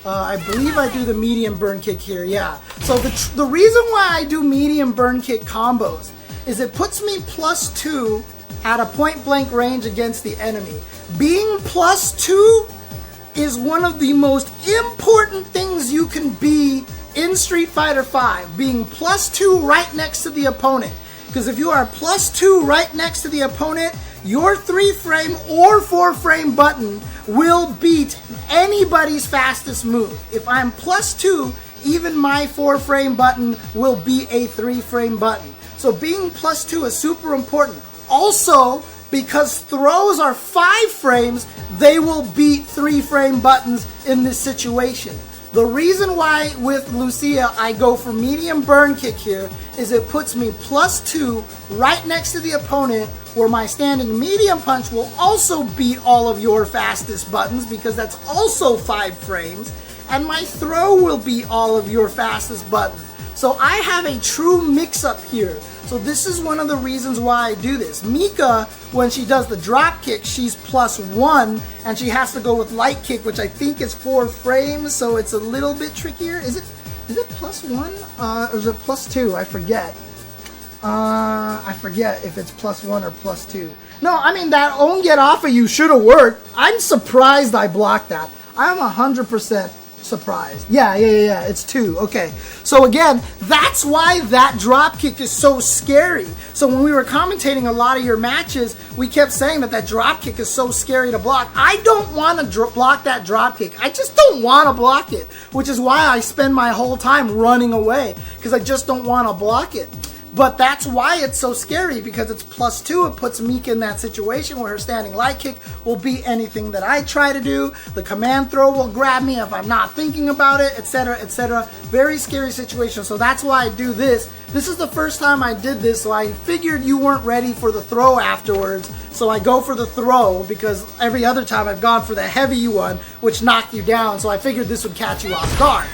I believe I do the medium burn kick here, yeah. So the reason why I do medium burn kick combos is it puts me +2 at a point blank range against the enemy. Being +2 is one of the most important things you can be in Street Fighter V. Being +2 right next to the opponent. Because if you are +2 right next to the opponent, your 3-frame or 4-frame button will beat anybody's fastest move. If I'm +2, even my 4-frame button will beat a 3-frame button. So being +2 is super important. Also, because throws are 5 frames, they will beat 3-frame buttons in this situation. The reason why with Lucia I go for medium burn kick here is it puts me +2 right next to the opponent, where my standing medium punch will also beat all of your fastest buttons because that's also 5 frames, and my throw will beat all of your fastest buttons. So I have a true mix-up here. So this is one of the reasons why I do this. Mika, when she does the drop kick, she's +1, and she has to go with light kick, which I think is 4 frames, so it's a little bit trickier. Is it +1? Or is it +2? I forget. I forget if it's +1 or +2. No, I mean, that own get off of you should have worked. I'm surprised I blocked that. I'm 100% surprised. Yeah, it's 2. Okay. So again, that's why that drop kick is so scary. So when we were commentating a lot of your matches, we kept saying that drop kick is so scary to block. I don't want to block that drop kick. I just don't want to block it, which is why I spend my whole time running away, because I just don't want to block it. But that's why it's so scary, because it's +2. It puts Mika in that situation where her standing light kick will beat anything that I try to do. The command throw will grab me if I'm not thinking about it, etc., etc. Very scary situation. So that's why I do this. This is the first time I did this, so I figured you weren't ready for the throw afterwards. So I go for the throw, because every other time I've gone for the heavy one, which knocked you down. So I figured this would catch you off guard.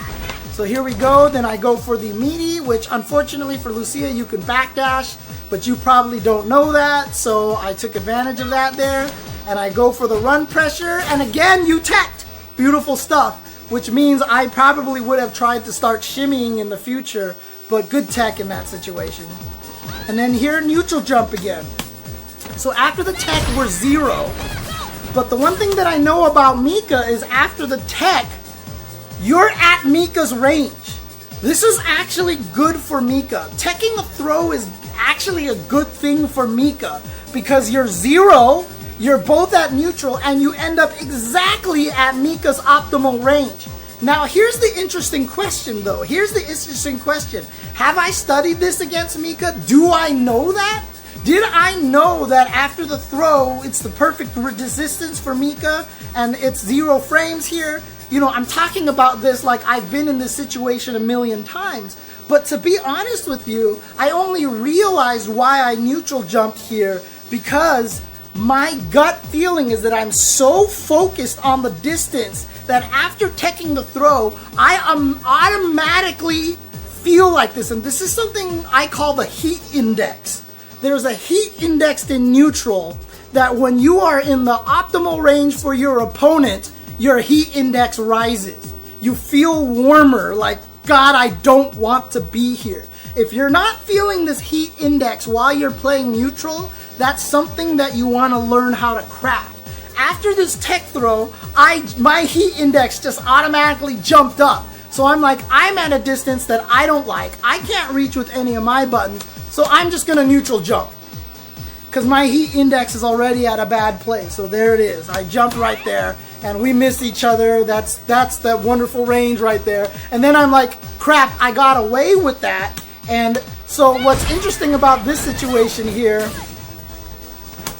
So here we go, then I go for the meaty, which unfortunately for Lucia you can backdash, but you probably don't know that, so I took advantage of that there. And I go for the run pressure, and again you teched! Beautiful stuff, which means I probably would have tried to start shimmying in the future, but good tech in that situation. And then here, neutral jump again. So after the tech, we're 0. But the one thing that I know about Mika is after the tech, you're at Mika's range. This is actually good for Mika. Teching a throw is actually a good thing for Mika, because you're 0, you're both at neutral, and you end up exactly at Mika's optimal range. Now here's the interesting question though. Here's the interesting question. Have I studied this against Mika? Do I know that? Did I know that after the throw, it's the perfect resistance for Mika, and it's 0 frames here? You know, I'm talking about this like I've been in this situation a million times. But to be honest with you, I only realized why I neutral jumped here because my gut feeling is that I'm so focused on the distance that after teching the throw, I automatically feel like this. And this is something I call the heat index. There's a heat index in neutral that when you are in the optimal range for your opponent, your heat index rises. You feel warmer, like, God, I don't want to be here. If you're not feeling this heat index while you're playing neutral, that's something that you want to learn how to craft. After this tech throw, my heat index just automatically jumped up. So I'm like, I'm at a distance that I don't like. I can't reach with any of my buttons, so I'm just gonna neutral jump. Because my heat index is already at a bad place. So there it is. I jumped right there, and we missed each other. That's that wonderful range right there. And then I'm like, crap, I got away with that. And so what's interesting about this situation here,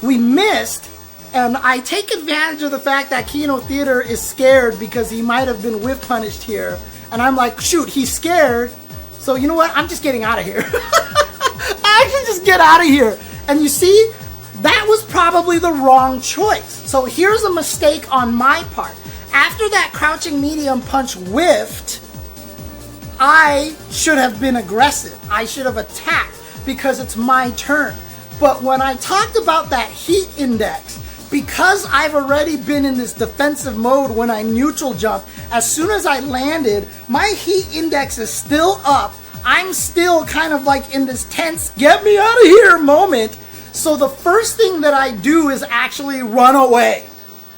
we missed, and I take advantage of the fact that KinoTheatre is scared because he might have been whiff punished here. And I'm like, shoot, he's scared. So you know what? I'm just getting out of here. I actually just get out of here. And you see, that was probably the wrong choice. So here's a mistake on my part. After that crouching medium punch whiffed, I should have been aggressive. I should have attacked because it's my turn. But when I talked about that heat index, because I've already been in this defensive mode when I neutral jump, as soon as I landed, my heat index is still up. I'm still kind of like in this tense, get me out of here moment. So the first thing that I do is actually run away.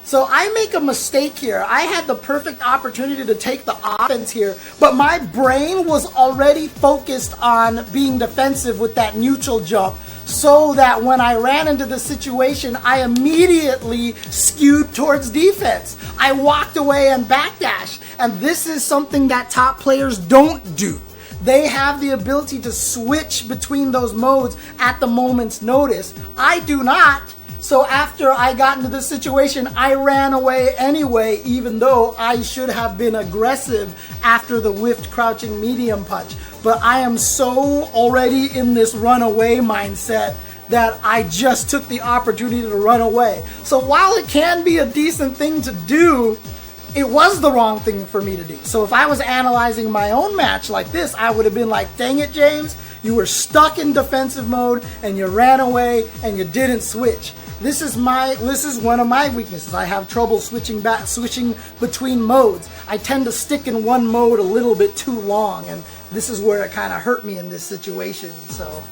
So I make a mistake here. I had the perfect opportunity to take the offense here, but my brain was already focused on being defensive with that neutral jump, so that when I ran into the situation, I immediately skewed towards defense. I walked away and backdashed, and this is something that top players don't do. They have the ability to switch between those modes at the moment's notice. I do not. So after I got into this situation, I ran away anyway, even though I should have been aggressive after the whiffed crouching medium punch. But I am so already in this runaway mindset that I just took the opportunity to run away. So while it can be a decent thing to do, it was the wrong thing for me to do. So if I was analyzing my own match like this, I would have been like, dang it, James, you were stuck in defensive mode and you ran away and you didn't switch. This is one of my weaknesses. I have trouble switching between modes. I tend to stick in one mode a little bit too long, and this is where it kind of hurt me in this situation. So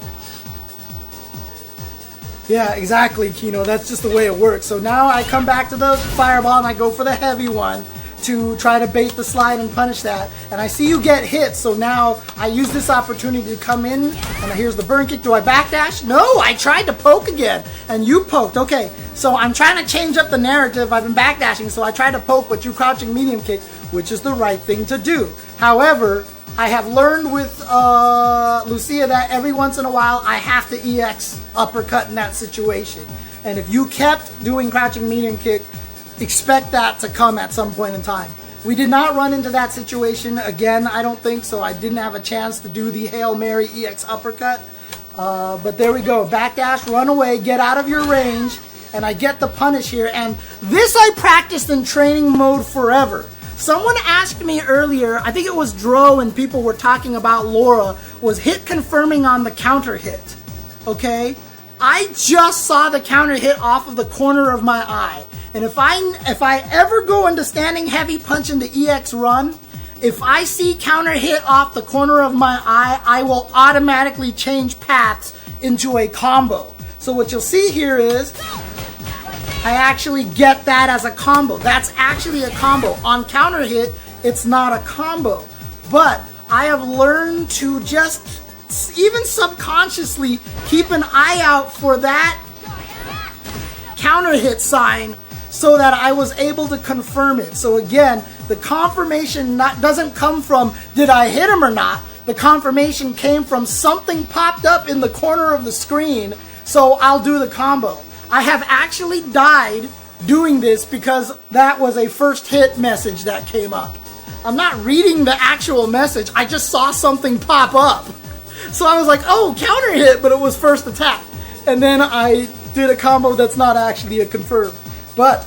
yeah, exactly, Kino. That's just the way it works. So now I come back to the fireball and I go for the heavy one to try to bait the slide and punish that. And I see you get hit, so now I use this opportunity to come in, and here's the burn kick. Do I backdash? No, I tried to poke again, and you poked. Okay, so I'm trying to change up the narrative. I've been backdashing, so I tried to poke, but you crouching medium kick, which is the right thing to do. However, I have learned with Lucia that every once in a while I have to EX uppercut in that situation. And if you kept doing crouching medium kick, expect that to come at some point in time. We did not run into that situation again, I don't think, so I didn't have a chance to do the Hail Mary EX uppercut. But there we go. Backdash, run away, get out of your range, and I get the punish here. And this I practiced in training mode forever. Someone asked me earlier, I think it was Dro and people were talking about Laura, was hit confirming on the counter hit. Okay? I just saw the counter hit off of the corner of my eye. And if I ever go into standing heavy punch into EX run, if I see counter hit off the corner of my eye, I will automatically change paths into a combo. So what you'll see here is I actually get that as a combo. That's actually a combo. On counter hit, it's not a combo. But I have learned to just, even subconsciously, keep an eye out for that counter hit sign so that I was able to confirm it. So again, the confirmation doesn't come from did I hit him or not. The confirmation came from something popped up in the corner of the screen, so I'll do the combo. I have actually died doing this because that was a first hit message that came up. I'm not reading the actual message, I just saw something pop up. So I was like, oh, counter hit, but it was first attack. And then I did a combo that's not actually a confirm. But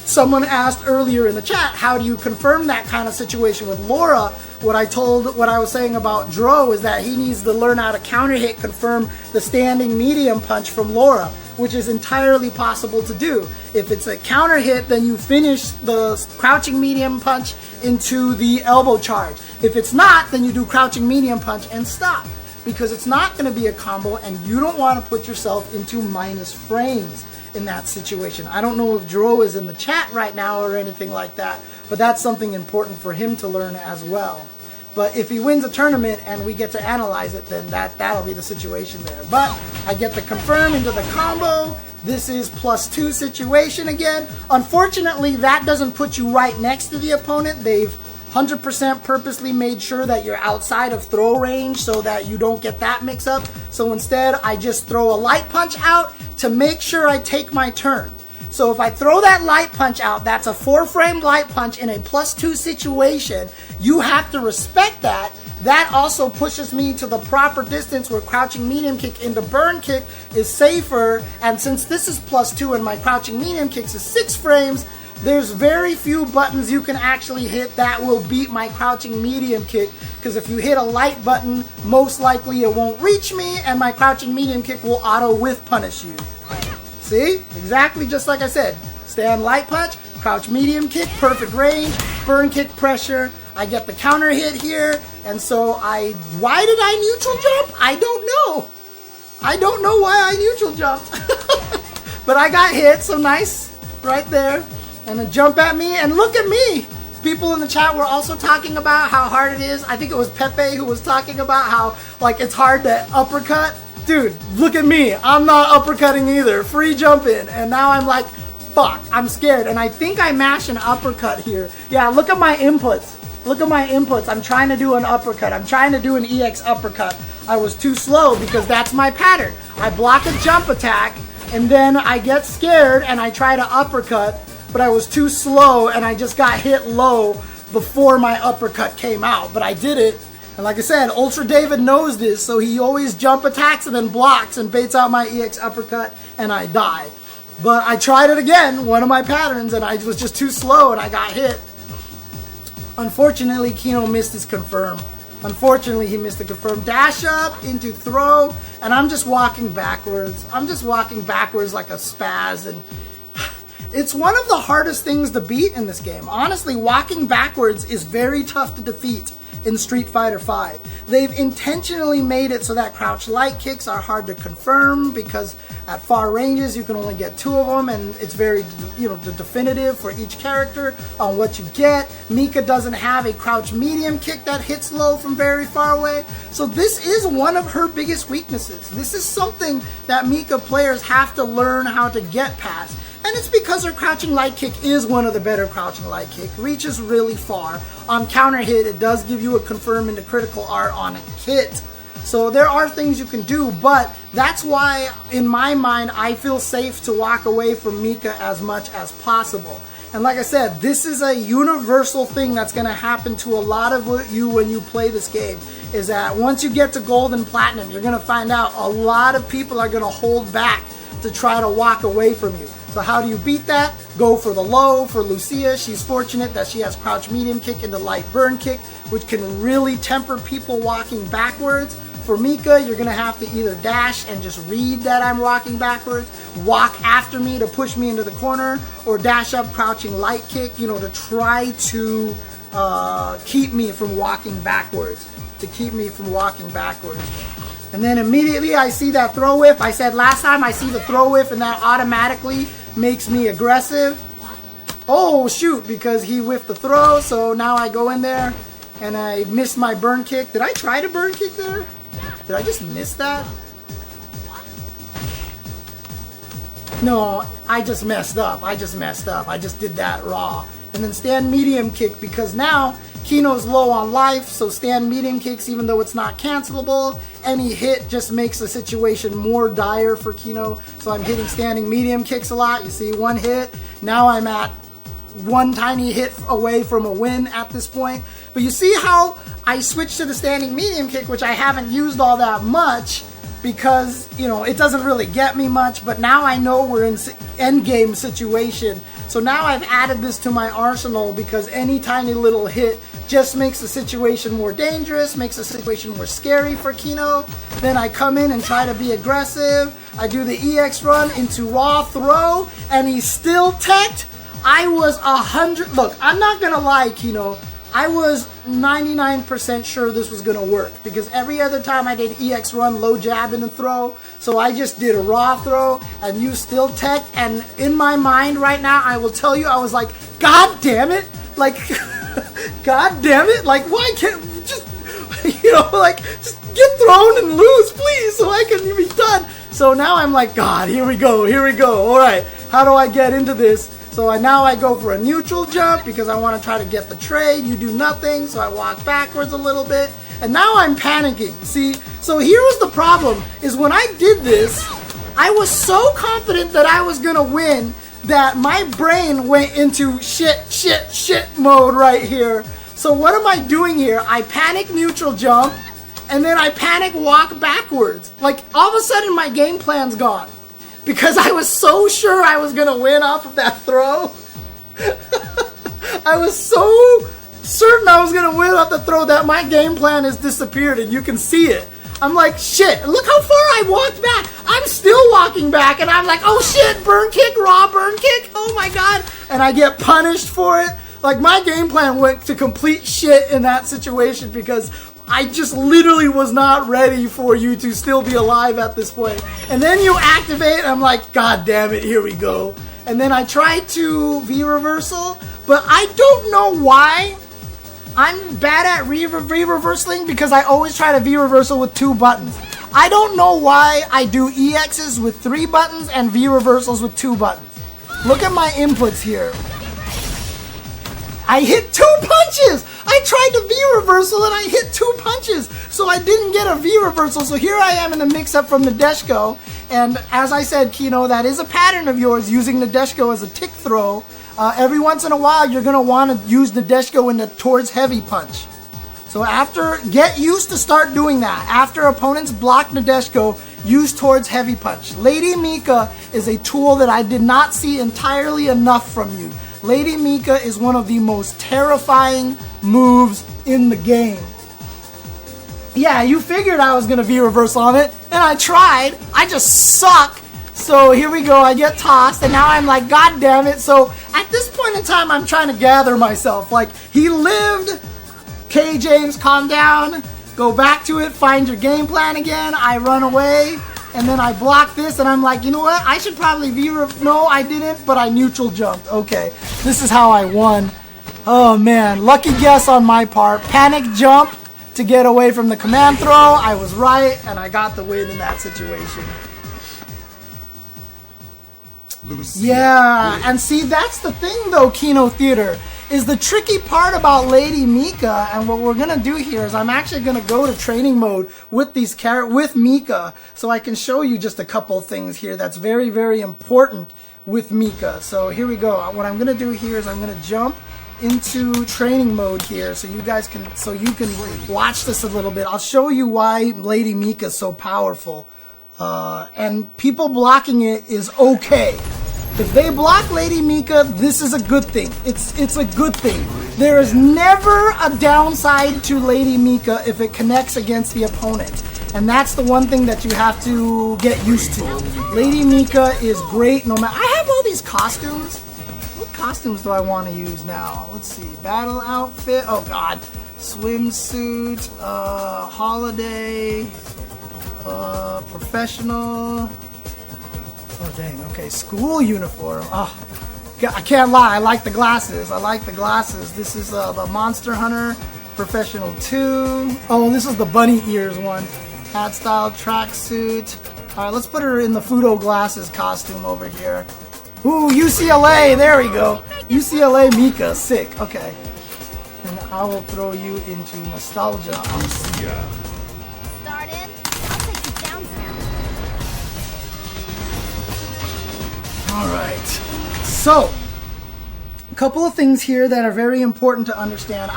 someone asked earlier in the chat, how do you confirm that kind of situation with Laura? What I was saying about Dro is that he needs to learn how to counter hit confirm the standing medium punch from Laura, which is entirely possible to do. If it's a counter hit, then you finish the crouching medium punch into the elbow charge. If it's not, then you do crouching medium punch and stop, because it's not going to be a combo and you don't want to put yourself into minus frames in that situation. I don't know if Dro is in the chat right now or anything like that, but that's something important for him to learn as well. But if he wins a tournament and we get to analyze it, then that'll be the situation there. But I get the confirm into the combo. This is +2 situation again. Unfortunately, that doesn't put you right next to the opponent. They've 100% purposely made sure that you're outside of throw range so that you don't get that mix up. So instead, I just throw a light punch out to make sure I take my turn. So if I throw that light punch out, that's a 4-frame light punch in a +2 situation. You have to respect that. That also pushes me to the proper distance where crouching medium kick into burn kick is safer. And since this is +2 and my crouching medium kicks is 6 frames, there's very few buttons you can actually hit that will beat my crouching medium kick, because if you hit a light button, most likely it won't reach me and my crouching medium kick will auto whiff punish you. See? Exactly just like I said. Stand light punch, crouch medium kick, perfect range, burn kick pressure. I get the counter hit here, and so why did I neutral jump? I don't know. I don't know why I neutral jumped. But I got hit, so nice right there. And a jump at me, and look at me! People in the chat were also talking about how hard it is. I think it was Pepe who was talking about how it's hard to uppercut. Dude, look at me. I'm not uppercutting either. Free jump in. And now I'm like, fuck, I'm scared. And I think I mashed an uppercut here. Yeah, look at my inputs. Look at my inputs. I'm trying to do an uppercut. I'm trying to do an EX uppercut. I was too slow because that's my pattern. I block a jump attack and then I get scared and I try to uppercut, but I was too slow and I just got hit low before my uppercut came out. But I did it. And like I said, Ultra David knows this, so he always jump attacks and then blocks and baits out my EX uppercut and I die. But I tried it again, one of my patterns, and I was just too slow and I got hit. Unfortunately, Kino missed his confirm. Unfortunately, he missed the confirm. Dash up into throw, and I'm just walking backwards. I'm just walking backwards like a spaz, and it's one of the hardest things to beat in this game. Honestly, walking backwards is very tough to defeat in Street Fighter V. They've intentionally made it so that crouch light kicks are hard to confirm because at far ranges you can only get 2 of them, and it's very, definitive for each character on what you get. Mika doesn't have a crouch medium kick that hits low from very far away. So this is one of her biggest weaknesses. This is something that Mika players have to learn how to get past. And it's because her crouching light kick is one of the better crouching light kick. Reaches really far. On counter hit, it does give you a confirm into critical art on a hit. So there are things you can do, but that's why, in my mind, I feel safe to walk away from Mika as much as possible. And like I said, this is a universal thing that's going to happen to a lot of you when you play this game, is that once you get to gold and platinum, you're going to find out a lot of people are going to hold back to try to walk away from you. So how do you beat that? Go for the low. For Lucia, she's fortunate that she has crouch medium kick into light burn kick, which can really temper people walking backwards. For Mika, you're going to have to either dash and just read that I'm walking backwards, walk after me to push me into the corner, or dash up crouching light kick, to try to keep me from walking backwards. And then immediately I see that throw whiff. I said last time I see the throw whiff and that automatically makes me aggressive. Oh shoot, because he whiffed the throw, so now I go in there and I missed my burn kick. Did I try to burn kick there? Did I just miss that? No, I just messed up. I just did that raw. And then stand medium kick, because now Kino's low on life, so stand medium kicks, even though it's not cancelable, any hit just makes the situation more dire for Kino. So I'm hitting standing medium kicks a lot. You see, one hit. Now I'm at one tiny hit away from a win at this point. But you see how I switched to the standing medium kick, which I haven't used all that much because, it doesn't really get me much. But now I know we're in end game situation. So now I've added this to my arsenal because any tiny little hit just makes the situation more dangerous, makes the situation more scary for Kino. Then I come in and try to be aggressive. I do the EX run into raw throw, and he's still teched. I was 100. Look, I'm not gonna lie, Kino. I was 99% sure this was gonna work because every other time I did EX run, low jab and a throw. So I just did a raw throw, and you still teched. And in my mind right now, I will tell you, I was like, God damn it! Like, God damn it! Like, why can't just just get thrown and lose, please, so I can be done. So now I'm like, God, here we go. All right, how do I get into this? So now I go for a neutral jump because I want to try to get the trade. You do nothing, so I walk backwards a little bit. And now I'm panicking. See, so here was the problem, is when I did this, I was so confident that I was going to win that my brain went into shit mode right here. So what am I doing here? I panic neutral jump, and then I panic walk backwards. Like, all of a sudden my game plan's gone. Because I was so sure I was going to win off of that throw. I was so certain I was going to win off the throw that my game plan has disappeared, and you can see it. I'm like, shit, look how far I walked back. I'm still walking back, and I'm like, oh shit, burn kick, raw burn kick, oh my god. And I get punished for it. Like, my game plan went to complete shit in that situation because I just literally was not ready for you to still be alive at this point. And then you activate, and I'm like, God damn it, here we go. And then I tried to V-reversal, but I don't know why. I'm bad at V-reversaling because I always try to V-reversal with 2 buttons. I don't know why I do EXs with 3 buttons and V-reversals with 2 buttons. Look at my inputs here. I hit 2 punches! I tried the V reversal and I hit 2 punches! So I didn't get a V reversal, so here I am in the mix-up from Nadeshiko. And as I said, Kino, that is a pattern of yours, using Nadeshiko as a tick throw. Every once in a while, you're going to want to use Nadeshiko in the towards heavy punch. So get used to start doing that. After opponents block Nadeshiko, use towards heavy punch. Lady Mika is a tool that I did not see entirely enough from you. Lady Mika is one of the most terrifying moves in the game. Yeah, you figured I was going to V-reverse on it, and I tried. I just suck. So here we go, I get tossed, and now I'm like, God damn it. So at this point in time, I'm trying to gather myself. Like, he lived. Okay, James, calm down. Go back to it, find your game plan again. I run away, and then I block this, and I'm like, you know what? I should probably no, I didn't, but I neutral jumped. Okay, this is how I won. Oh, man. Lucky guess on my part. Panic jump to get away from the command throw. I was right, and I got the win in that situation. Yeah, and see, that's the thing, though, KinoTheatre, is the tricky part about Lady Mika. And what we're gonna do here is I'm actually gonna go to training mode with with Mika, so I can show you just a couple things here that's very, very important with Mika. So here we go. What I'm gonna do here is I'm gonna jump into training mode here, so you guys can watch this a little bit. I'll show you why Lady Mika is so powerful, and people blocking it is okay. If they block Lady Mika, this is a good thing. It's a good thing. There is never a downside to Lady Mika if it connects against the opponent. And that's the one thing that you have to get used to. Lady Mika is great no matter... I have all these costumes. What costumes do I want to use now? Let's see. Battle outfit. Oh, God. Swimsuit. Holiday. Professional. Oh, dang. Okay, school uniform. Oh, I can't lie. I like the glasses. I like the glasses. This is the Monster Hunter Professional 2. Oh, this is the bunny ears one. Hat style tracksuit. All right, let's put her in the Fudo glasses costume over here. Ooh, UCLA. There we go. UCLA Mika. Sick. Okay. And I will throw you into nostalgia. Start in. I'll take you downtown. Alright, so a couple of things here that are very important to understand.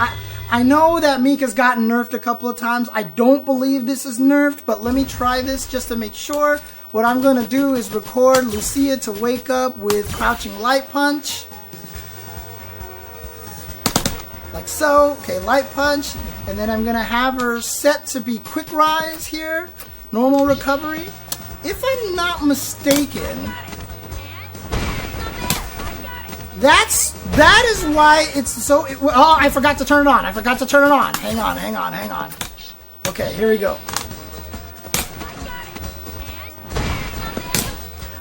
I know that Mika's gotten nerfed a couple of times. I don't believe this is nerfed, but let me try this just to make sure. What I'm going to do is record Lucia to wake up with crouching light punch. Like so. Okay, light punch. And then I'm going to have her set to be quick rise here. Normal recovery. If I'm not mistaken... That is why it's so... oh, I forgot to turn it on. Hang on. Okay, here we go.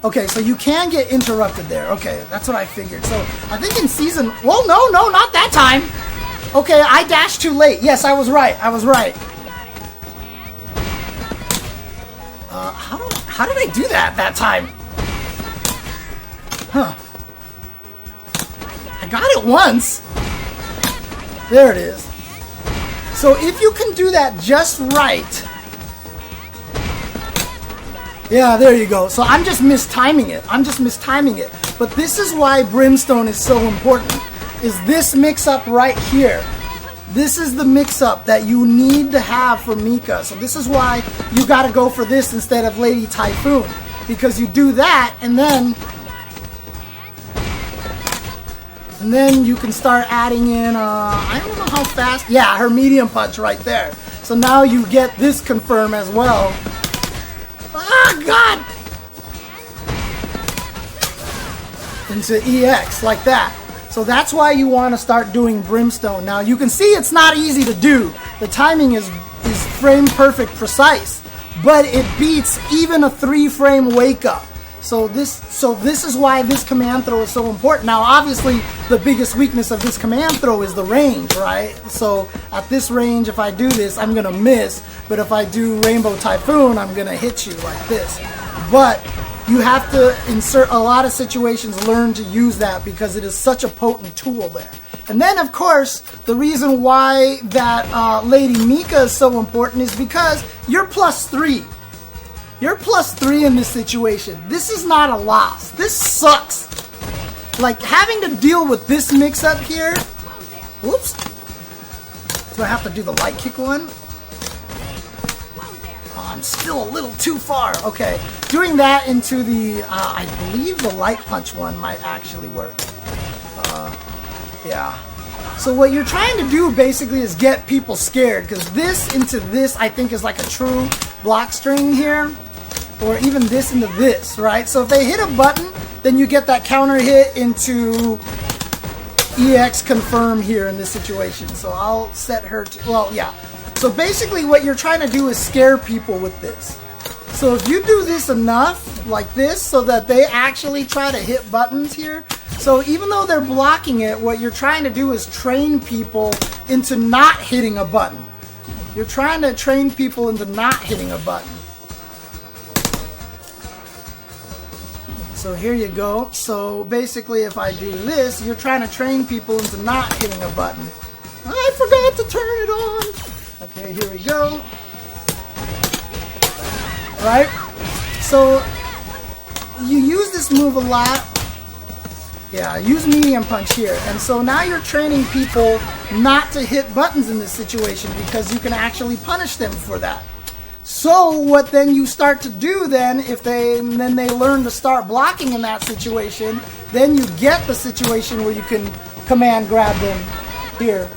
Okay, so you can get interrupted there. Okay, that's what I figured. So I think in season... well, no, not that time. Okay, I dashed too late. Yes, I was right. How did I do that time? Huh. I got it once. There it is. So if you can do that just right. Yeah, there you go. So I'm just mistiming it. But this is why Brimstone is so important. Is this mix-up right here. This is the mix-up that you need to have for Mika. So this is why you got to go for this instead of Lady Typhoon. Because you do that, and then you can start adding in, I don't know how fast. Yeah, her medium punch right there. So now you get this confirm as well. Ah, God! Into EX, like that. So that's why you want to start doing Brimstone. Now you can see it's not easy to do. The timing is frame perfect precise. But it beats even a 3-frame wake up. So this is why this command throw is so important. Now, obviously, the biggest weakness of this command throw is the range, right? So at this range, if I do this, I'm going to miss. But if I do Rainbow Typhoon, I'm going to hit you like this. But you have to insert a lot of situations, learn to use that because it is such a potent tool there. And then, of course, the reason why that Lady Mika is so important is because you're +3. You're +3 in this situation. This is not a loss. This sucks. Like, having to deal with this mix-up here. Whoops. Do I have to do the light kick one? Oh, I'm still a little too far. Okay. Doing that into the, I believe the light punch one might actually work. Yeah. So what you're trying to do basically is get people scared, because this into this I think is like a true block string here, or even this into this, right? So if they hit a button, then you get that counter hit into EX confirm here in this situation. So I'll set her to, well, yeah. So basically what you're trying to do is scare people with this. So if you do this enough, like this, so that they actually try to hit buttons here. So even though they're blocking it, what you're trying to do is train people into not hitting a button. You're trying to train people into not hitting a button. So here you go. So basically if I do this, you're trying to train people into not hitting a button. I forgot to turn it on. Okay, here we go. Right? So you use this move a lot. Yeah, use medium punch here. And so now you're training people not to hit buttons in this situation, because you can actually punish them for that. So what then you start to do then, if they learn to start blocking in that situation, then you get the situation where you can command grab them here.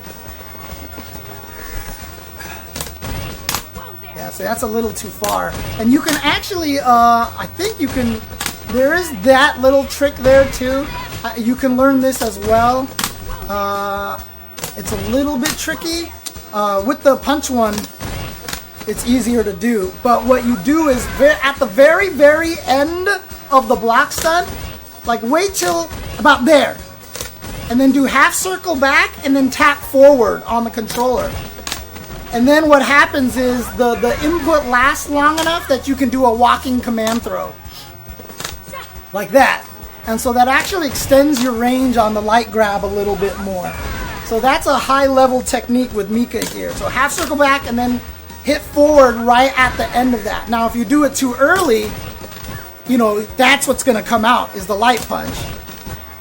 Yeah, so that's a little too far. And you can actually, I think you can, there is that little trick there too. You can learn this as well. It's a little bit tricky. With the punch one, it's easier to do. But what you do is at the very, very end of the block stun, like wait till about there. And then do half circle back and then tap forward on the controller. And then what happens is the input lasts long enough that you can do a walking command throw. Like that. And so that actually extends your range on the light grab a little bit more. So that's a high level technique with Mika here. So half circle back and then hit forward right at the end of that. Now if you do it too early, you know, that's what's going to come out is the light punch.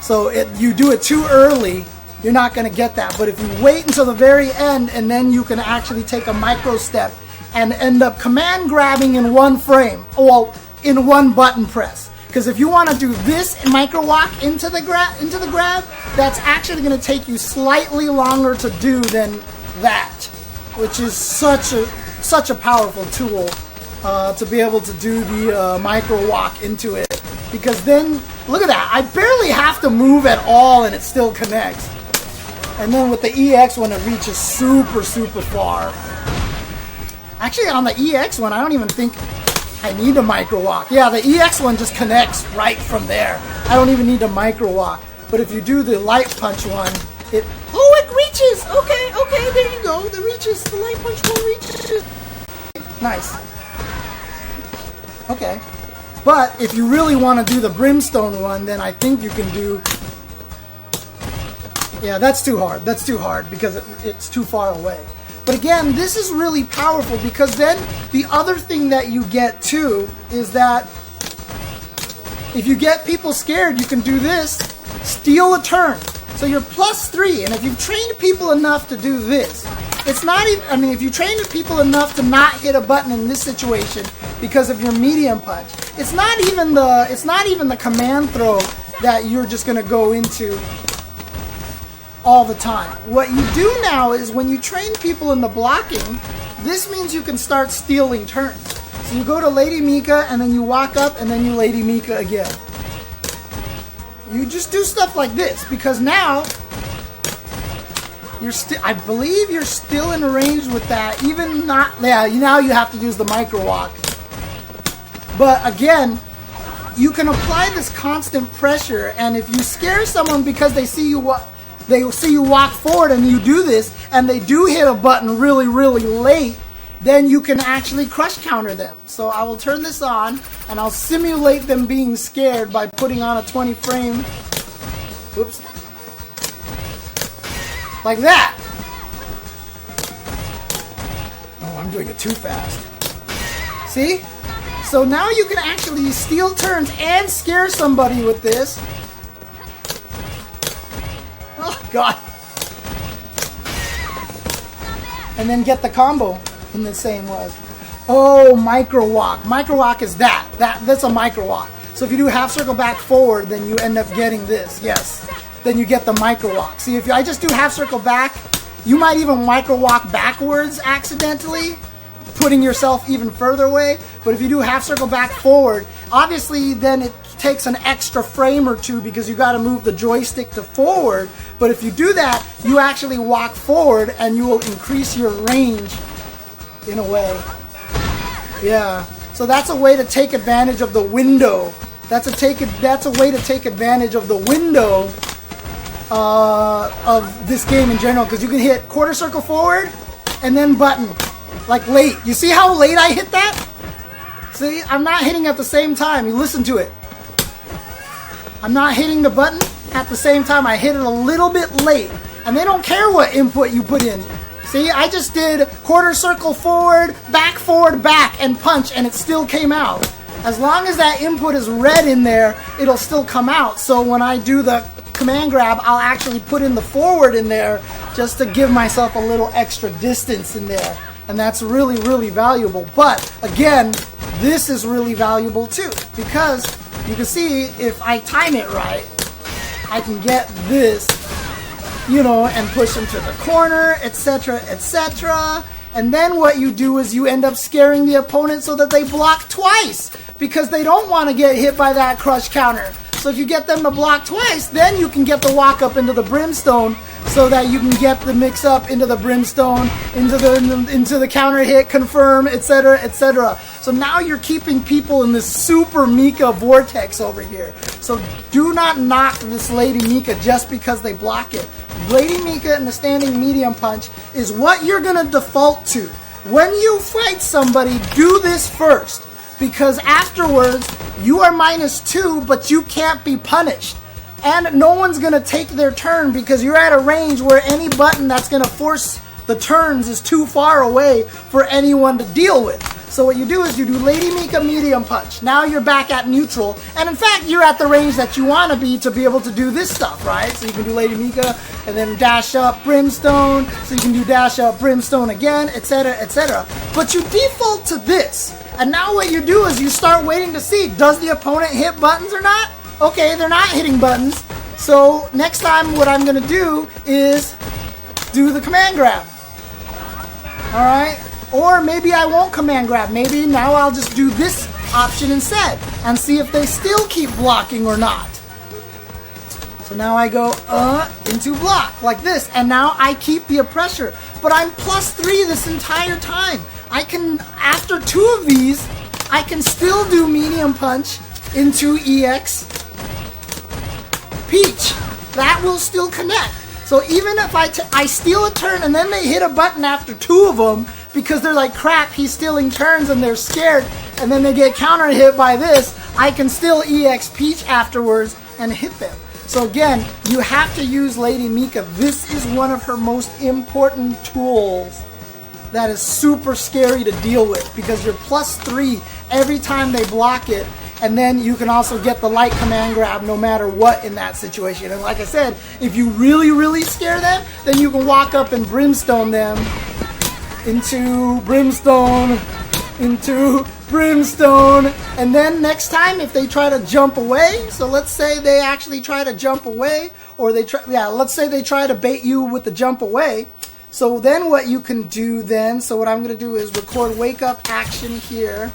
So you do it too early, you're not going to get that. But if you wait until the very end, and then you can actually take a micro step and end up command grabbing in one frame, well, in one button press. Because if you want to do this micro walk into the grab, that's actually going to take you slightly longer to do than that, which is such a powerful tool to be able to do the micro walk into it. Because then, look at that, I barely have to move at all and it still connects. And then with the EX one, it reaches super, super far. Actually, on the EX one, I don't even think I need a micro walk. Yeah, the EX one just connects right from there. I don't even need a micro walk. But if you do the light punch one, it reaches. Okay, there you go. It reaches. The light punch one reaches. Nice. Okay. But if you really want to do the brimstone one, then I think you can do. Yeah, that's too hard. That's too hard because it's too far away. But again, this is really powerful because then the other thing that you get too is that if you get people scared, you can do this, steal a turn. So you're +3, and if you've trained people enough to do this, it's not even, I mean, if you train people enough to not hit a button in this situation because of your medium punch, it's not even the command throw that you're just gonna go into all the time. What you do now is when you train people in the blocking, this means you can start stealing turns. So you go to Lady Mika and then you walk up and then you Lady Mika again. You just do stuff like this because now you're still, I believe you're still in range with that, even not, yeah, now you have to use the micro walk. But again, you can apply this constant pressure, and if you scare someone because they see you walk forward and you do this, and they do hit a button really, really late, then you can actually crush counter them. So I will turn this on, and I'll simulate them being scared by putting on a 20 frame. Whoops. Like that. Oh, I'm doing it too fast. See? So now you can actually steal turns and scare somebody with this. Oh, God. And then get the combo in the same way. Oh, micro walk. Micro walk is that. That's a micro walk. So if you do half circle back forward, then you end up getting this. Yes. Then you get the micro walk. See, if I just do half circle back, you might even micro walk backwards accidentally, putting yourself even further away. But if you do half circle back forward, obviously then it takes an extra frame or two because you got to move the joystick to forward. But if you do that, you actually walk forward and you will increase your range in a way. Yeah. So that's a way to take advantage of the window. That's a way to take advantage of the window of this game in general, because you can hit quarter circle forward and then button, like late. You see how late I hit that? See, I'm not hitting at the same time. You listen to it. I'm not hitting the button at the same time. I hit it a little bit late, and they don't care what input you put in. See, I just did quarter circle forward, back, and punch, and it still came out. As long as that input is red in there, it'll still come out. So when I do the command grab, I'll actually put in the forward in there just to give myself a little extra distance in there. And that's really, really valuable. But again, this is really valuable too, because you can see if I time it right, I can get this, you know, and push them to the corner, etc., etc. And then what you do is you end up scaring the opponent so that they block twice, because they don't want to get hit by that crush counter. So if you get them to block twice, then you can get the walk up into the brimstone, so that you can get the mix up into the brimstone, into the counter hit, confirm, etc., etc. So now you're keeping people in this super Mika vortex over here. So do not knock this Lady Mika just because they block it. Lady Mika and the standing medium punch is what you're going to default to. When you fight somebody, do this first, because afterwards you are -2, but you can't be punished. And no one's going to take their turn because you're at a range where any button that's going to force the turns is too far away for anyone to deal with. So what you do is you do Lady Mika medium punch. Now you're back at neutral. And in fact, you're at the range that you want to be able to do this stuff, right? So you can do Lady Mika and then dash up brimstone. So you can do dash up brimstone again, etc., etc. But you default to this. And now what you do is you start waiting to see, does the opponent hit buttons or not? Okay, they're not hitting buttons. So next time what I'm going to do is do the command grab. Alright? Or maybe I won't command grab. Maybe now I'll just do this option instead and see if they still keep blocking or not. So now I go into block like this, and now I keep the pressure. But I'm +3 this entire time. I can, after 2 of these, I can still do medium punch into EX Peach. That will still connect. So even if I steal a turn and then they hit a button after 2 of them because they're like, crap, he's stealing turns, and they're scared, and then they get counter hit by this, I can still EX Peach afterwards and hit them. So again, you have to use Lady Mika. This is one of her most important tools that is super scary to deal with, because you're +3 every time they block it. And then you can also get the light command grab no matter what in that situation. And like I said, if you really, really scare them, then you can walk up and brimstone them into brimstone, and then next time if they try to jump away, so let's say they actually try to jump away, or let's say they try to bait you with the jump away. So then what you can do then, so what I'm going to do is record wake up action here.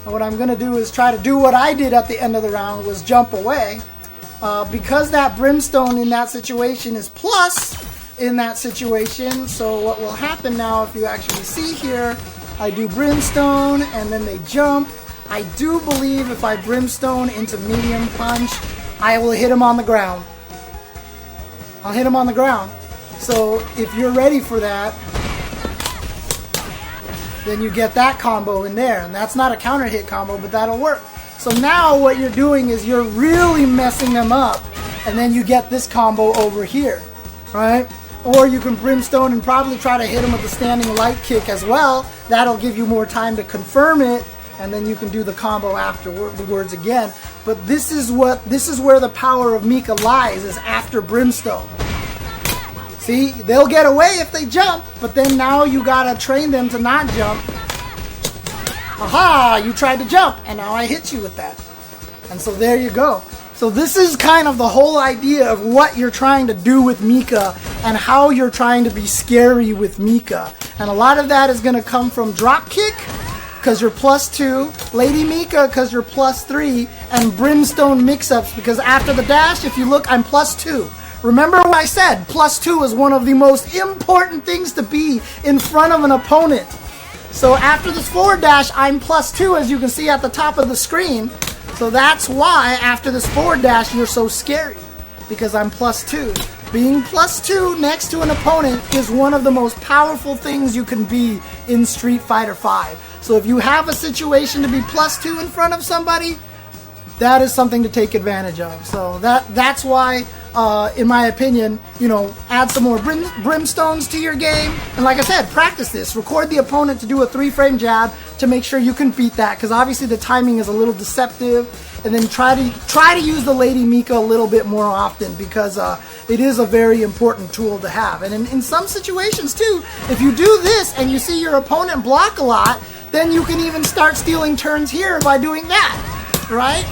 And what I'm going to do is try to do what I did at the end of the round, was jump away. Because that brimstone in that situation is plus in that situation, so what will happen now, if you actually see here, I do brimstone and then they jump. I do believe if I brimstone into medium punch, I will hit him on the ground. I'll hit him on the ground. So if you're ready for that, then you get that combo in there. And that's not a counter hit combo, but that'll work. So now what you're doing is you're really messing them up. And then you get this combo over here, right? Or you can brimstone and probably try to hit him with the standing light kick as well. That'll give you more time to confirm it, and then you can do the combo afterwards again. But this is where the power of Mika lies, is after brimstone. See, they'll get away if they jump, but then now you gotta train them to not jump. Aha, you tried to jump, and now I hit you with that. And so there you go. So this is kind of the whole idea of what you're trying to do with Mika and how you're trying to be scary with Mika. And a lot of that is going to come from drop kick, because you're +2, Lady Mika, because you're +3, and brimstone mix-ups, because after the dash, if you look, I'm +2. Remember what I said, +2 is one of the most important things to be in front of an opponent. So after this forward dash, I'm +2, as you can see at the top of the screen. So that's why after this forward dash, you're so scary, because I'm +2. Being +2 next to an opponent is one of the most powerful things you can be in Street Fighter V. So if you have a situation to be +2 in front of somebody, that is something to take advantage of. So that's why, in my opinion, you know, add some more brimstones to your game. And like I said, practice this. Record the opponent to do a 3-frame jab to make sure you can beat that, because obviously the timing is a little deceptive. And then try to use the Lady Mika a little bit more often, because it is a very important tool to have. And in some situations too, if you do this and you see your opponent block a lot, then you can even start stealing turns here by doing that, right?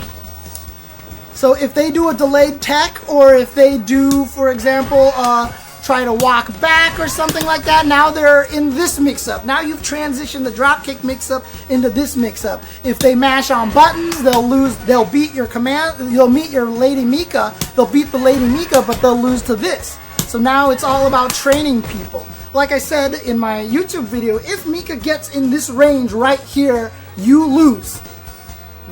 So if they do a delayed tech, or if they do, for example, try to walk back or something like that, now they're in this mix-up. Now you've transitioned the dropkick mix-up into this mix-up. If they mash on buttons, they'll beat your command, you'll meet your Lady Mika, they'll beat the Lady Mika, but they'll lose to this. So now it's all about training people. Like I said in my YouTube video, if Mika gets in this range right here, you lose.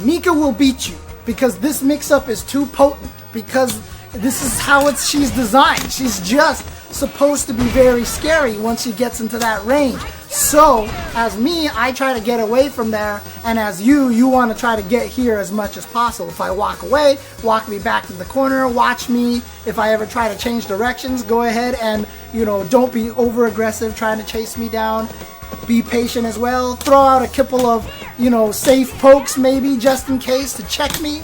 Mika will beat you, because this mix-up is too potent, because this is how she's designed. She's just supposed to be very scary once she gets into that range. So, as me, I try to get away from there, and as you want to try to get here as much as possible. If I walk away, walk me back to the corner, watch me. If I ever try to change directions, go ahead and, you know, don't be over-aggressive trying to chase me down. Be patient as well. Throw out a couple of, you know, safe pokes maybe, just in case, to check me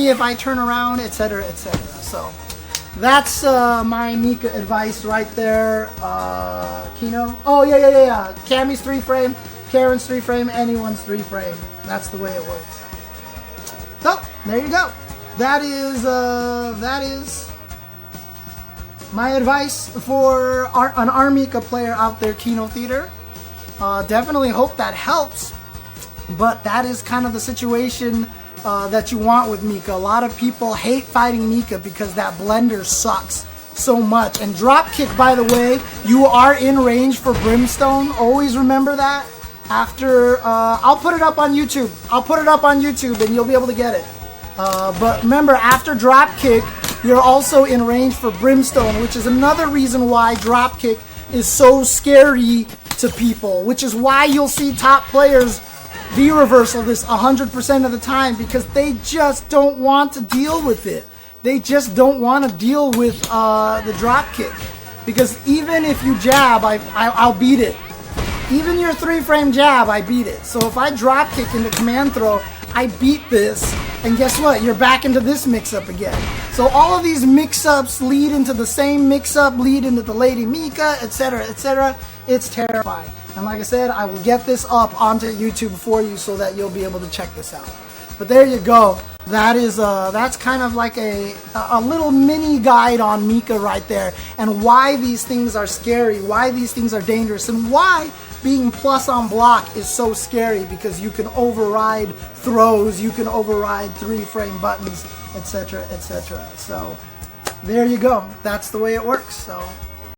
if I turn around, etc., etc. So that's my Mika advice right there. Kino? Oh, yeah. Cammy's 3-frame, Karen's 3-frame, anyone's 3-frame. That's the way it works. So, there you go. That is my advice for an Mika player out there, KinoTheatre. Definitely hope that helps, but that is kind of the situation that you want with Mika. A lot of people hate fighting Mika because that blender sucks so much. And dropkick, by the way, you are in range for brimstone. Always remember that. After, I'll put it up on YouTube. And you'll be able to get it. But remember, after dropkick, you're also in range for brimstone, which is another reason why dropkick is so scary to people, which is why you'll see top players V-reversal this 100% of the time, because they just don't want to deal with it. They just don't want to deal with the dropkick, because even if you jab, I'll beat it. Even your 3-frame jab, I beat it. So if I dropkick into command throw, I beat this, and guess what? You're back into this mix-up again. So all of these mix-ups lead into the same mix-up, lead into the Lady Mika, etc., etc. It's terrifying. And like I said, I will get this up onto YouTube for you so that you'll be able to check this out. But there you go. That is that's kind of like a little mini guide on Mika right there, and why these things are scary, why these things are dangerous, and why being plus on block is so scary, because you can override throws, you can override 3-frame buttons, etc., etc. So there you go. That's the way it works. So